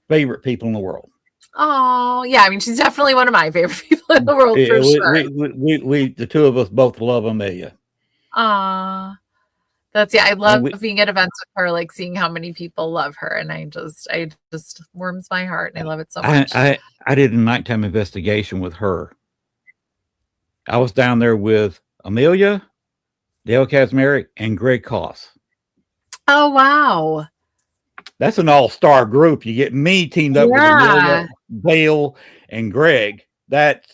favorite people in the world. Oh yeah. I mean, she's definitely one of my favorite people in the world for sure. We the two of us both love Amelia. I love being at events with her, like seeing how many people love her, and I just warms my heart, and I love it so much. I did a nighttime investigation with her. I was down there with Amelia, Dale Kazmarek, and Greg Koss. Oh wow. That's an all-star group. You get me teamed up with Amelia, Dale, and Greg. That's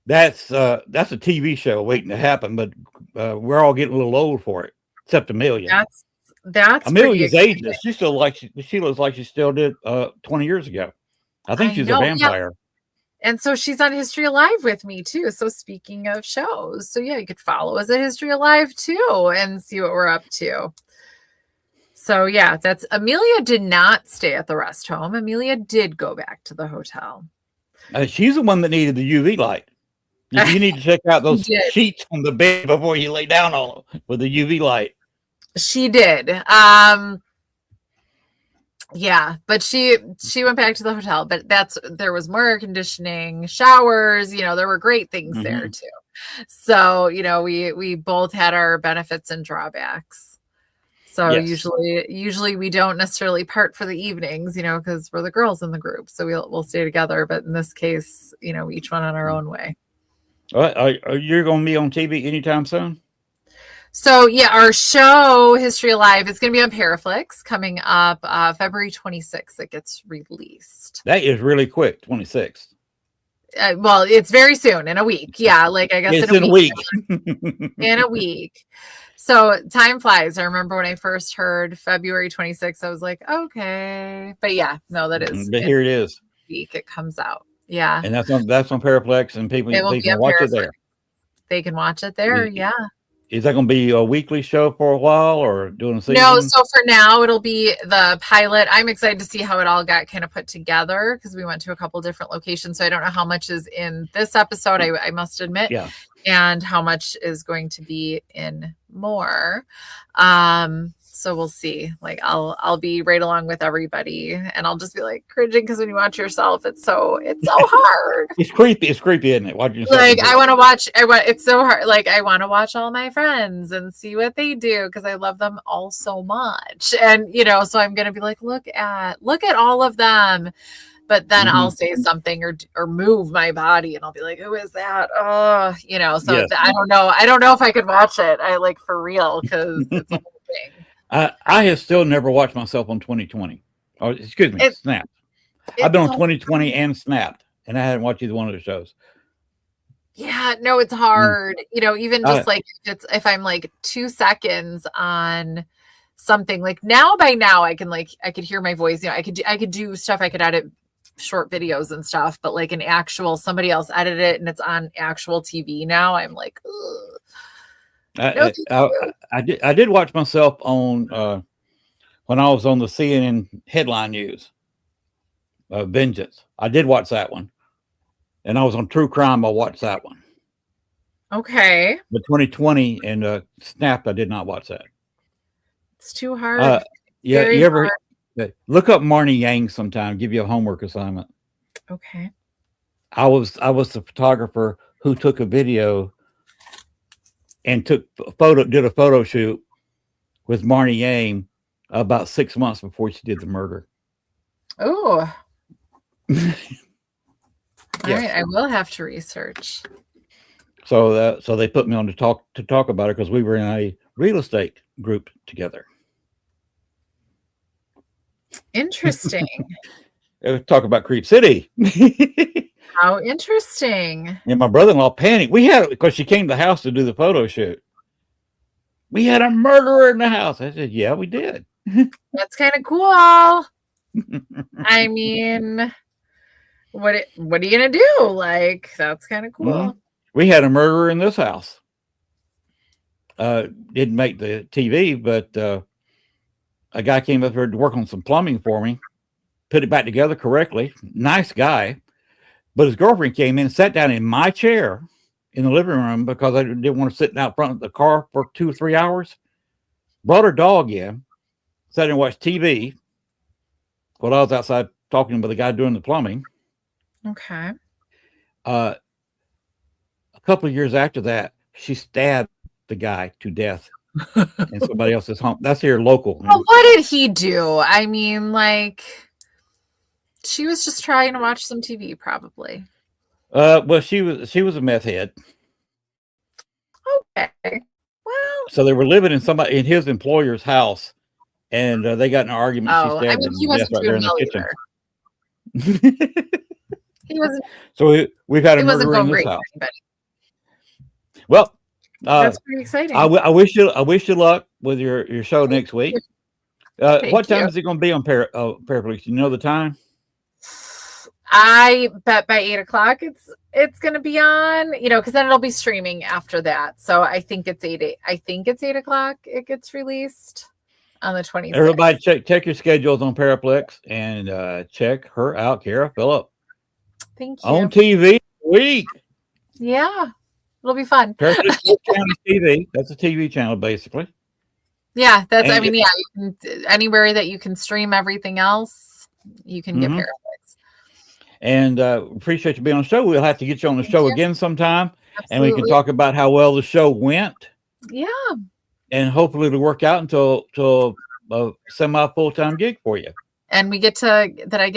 a TV show waiting to happen, but we're all getting a little old for it, except Amelia. That's Amelia's ageless. She still she looks like she still did 20 years ago. I think she's a vampire. Yeah. And so she's on History Alive with me too. So speaking of shows, so yeah, you could follow us at History Alive too and see what we're up to. So yeah, that's Amelia did not stay at the rest home. Amelia did go back to the hotel. She's the one that needed the UV light. You need to check out those sheets on the bed before you lay down on them with the UV light. She did. Yeah, but she went back to the hotel, but there was more air conditioning, showers, there were great things there too. So, we both had our benefits and drawbacks. So yes. usually we don't necessarily part for the evenings, because we're the girls in the group. So we'll stay together. But in this case, each one on our own way. Are you going to be on TV anytime soon? So yeah, our show History Alive is going to be on Paraflix coming up February 26th. It gets released. That is really quick, 26th. Well, it's very soon, in a week. Yeah, like I guess it's in a week. In a week. So time flies. I remember when I first heard February 26th, I was like, okay. But yeah, no, that is. But here it is. Week it comes out. Yeah. And that's on Paraplex, and people can watch it there. They can watch it there. Yeah. Is that going to be a weekly show for a while or doing a season? No, so for now it'll be the pilot. I'm excited to see how it all got kind of put together because we went to a couple different locations. So I don't know how much is in this episode, I must admit, and how much is going to be in more. So we'll see. Like I'll be right along with everybody, and I'll just be like cringing because when you watch yourself, it's so hard. It's creepy, isn't it? Watching yourself. Like I want to watch. It's so hard. Like I want to watch all my friends and see what they do because I love them all so much. And so I'm gonna be like, look at all of them. But then I'll say something or move my body, and I'll be like, who is that? Oh, So yes. I don't know. I don't know if I could watch it. I like for real because it's a whole thing. I have still never watched myself on 2020. Or excuse me, Snapped. I've been on 2020 and Snapped, and I hadn't watched either one of the shows. Yeah, no, it's hard. Even just like if I'm like 2 seconds on something, like by now I could hear my voice. I could do stuff. I could edit short videos and stuff, but like an actual somebody else edited it and it's on actual TV now. I'm like, ugh. I did watch myself on when I was on the CNN headline news. Vengeance. I did watch that one, and I was on True Crime. I watched that one. Okay. But 2020 and Snapped, I did not watch that. It's too hard. Yeah, Very you ever hard. look up Marnie Yang sometime? Give you a homework assignment. Okay. I was the photographer who took a video and did a photo shoot with Marnie Yang about 6 months before she did the murder. Oh. Yes. All right, I will have to research. So they put me on to talk about it because we were in a real estate group together. Interesting. Talk about Creep City. How interesting. And my brother-in-law panicked. We had, because she came to the house to do the photo shoot. We had a murderer in the house. I said, yeah, we did. That's kind of cool. I mean, what are you gonna do? Like, that's kind of cool. Mm-hmm. We had a murderer in this house. Didn't make the TV, but a guy came up here to work on some plumbing for me, put it back together correctly. Nice guy. But his girlfriend came in and sat down in my chair in the living room because I didn't want to sit out front of the car for 2 or 3 hours. Brought her dog in, sat and watched TV while I was outside talking with the guy doing the plumbing. Okay. A couple of years after that, she stabbed the guy to death in somebody else's home. That's here local. Well, what did he do? I mean, like, she was just trying to watch some TV, probably. Well, she was a meth head. Okay. Well, so they were living in his employer's house, and they got in an argument. Oh, she stabbed him he to death wasn't right there in doing the well kitchen. either. He wasn't. So we've had a It wasn't murderer in going this great for house. anybody. Well, That's pretty exciting. I wish you luck with your show next week. What time is it going to be on Parapolice? You know the time? I bet by 8 o'clock it's going to be on, because then it'll be streaming after that. So I think it's 8 o'clock. It gets released on the 26th. Everybody check your schedules on Paraplex and check her out, Kara Phillip. Thank you. On TV week. Yeah, it'll be fun. Paraplex TV. That's a TV channel, basically. Yeah, you can, anywhere that you can stream everything else, you can get Paraplex. And appreciate you being on the show. We'll have to get you on the show again sometime. Absolutely. And we can talk about how well the show went. Yeah. And hopefully it'll work out until a semi full-time gig for you. And I get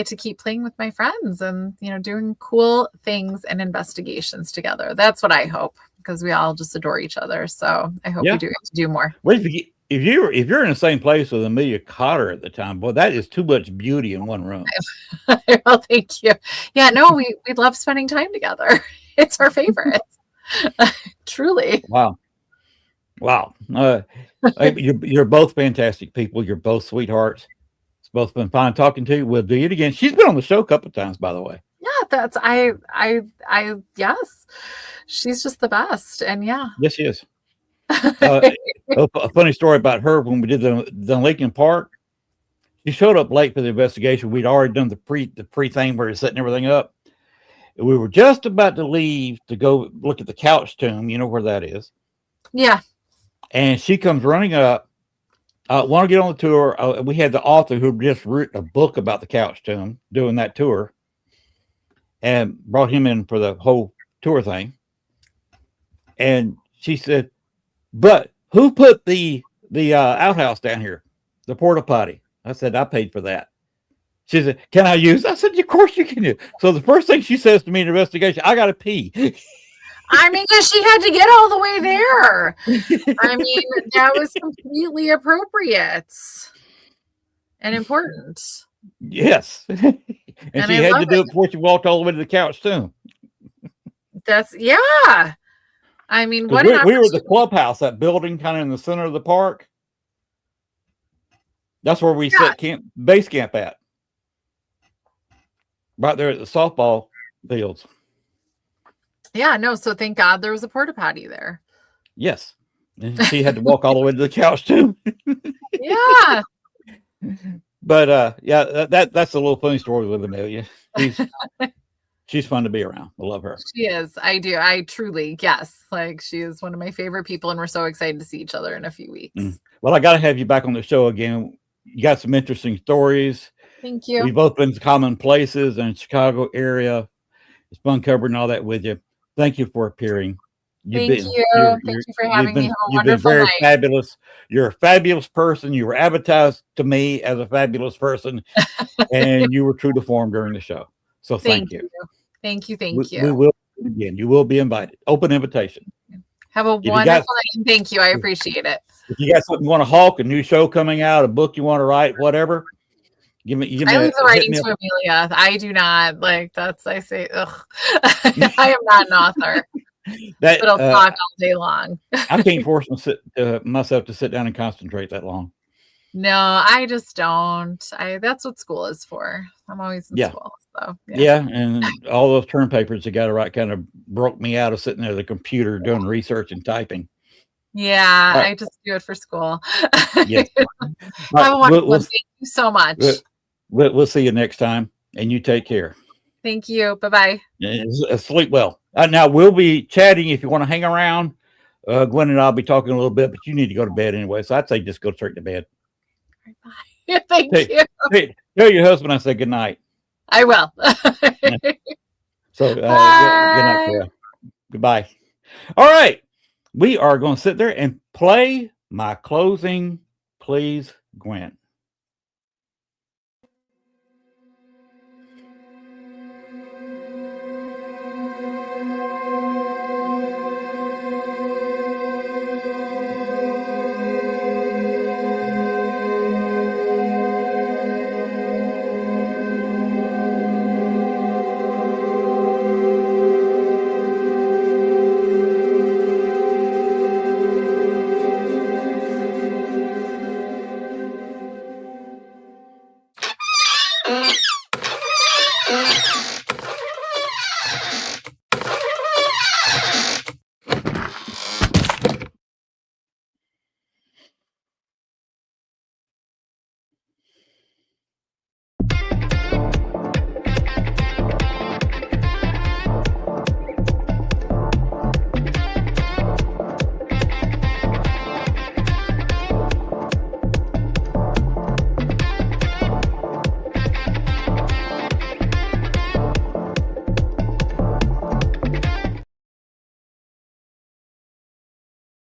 to keep playing with my friends and, doing cool things and investigations together. That's what I hope, because we all just adore each other. So I hope we do more. Well, if you're in the same place with Amelia Cotter at the time, boy, that is too much beauty in one room. Well, thank you. Yeah, no, we love spending time together. It's our favorite. Truly. Wow. You're both fantastic people. You're both sweethearts. It's both been fine talking to you. We'll do it again. She's been on the show a couple of times, by the way. Yeah, yes. She's just the best. And yeah. Yes, she is. A funny story about her when we did the Lincoln Park. She showed up late for the investigation. We'd already done the pre thing where it's setting everything up. We were just about to leave to go look at the couch tomb. You know where that is? Yeah. And she comes running up. Want to get on the tour? We had the author who just wrote a book about the couch tomb doing that tour, and brought him in for the whole tour thing. And she said, "But who put the outhouse down here, the porta potty?" I said, "I paid for that." She said, "Can I use?" I said, "Of course you can use." So the first thing she says to me in investigation, "I got to pee." I mean, because she had to get all the way there. I mean, that was completely appropriate and important. Yes. and she had to do it before she walked all the way to the couch too. Yeah. I mean, what we were at the clubhouse, that building kind of in the center of the park. That's where we set base camp at. Right there at the softball fields. Yeah, no, so thank God there was a porta potty there. Yes. And she had to walk all the way to the couch too. Yeah. But yeah, that's a little funny story with Amelia. She's fun to be around. I love her. She is. I do. I truly, yes. Like she is one of my favorite people, and we're so excited to see each other in a few weeks. Well, I got to have you back on the show again. You got some interesting stories. Thank you. We've both been to common places in the Chicago area. It's fun covering all that with you. Thank you for appearing. Thank you. Thank you for having me. Have a wonderful very night. fabulous. You're a fabulous person. You were advertised to me as a fabulous person, and you were true to form during the show. So thank you. Thank you. We will do it again. You will be invited. Open invitation. Have a wonderful night. And thank you. I appreciate it. If you got something you want to hawk, a new show coming out, a book you want to write, whatever, give me. I leave the writing to Amelia. I do not I say, ugh. I am not an author. But I'll talk all day long. I can't force myself to sit down and concentrate that long. No, I just don't. That's what school is for. I'm always in school. So yeah, and all those term papers you got to write kind of broke me out of sitting there at the computer doing research and typing. Yeah, I just do it for school. Yeah. Have a wonderful one. Thank you so much. We'll see you next time, and you take care. Thank you. Bye-bye. Sleep well. Now, we'll be chatting if you want to hang around. Gwen and I'll be talking a little bit, but you need to go to bed anyway, so I'd say just go straight to bed. Bye. Thank you. Tell your husband I say good night. I will. So, good night, Sarah. Goodbye. All right. We are going to sit there and play my closing, please, Gwen.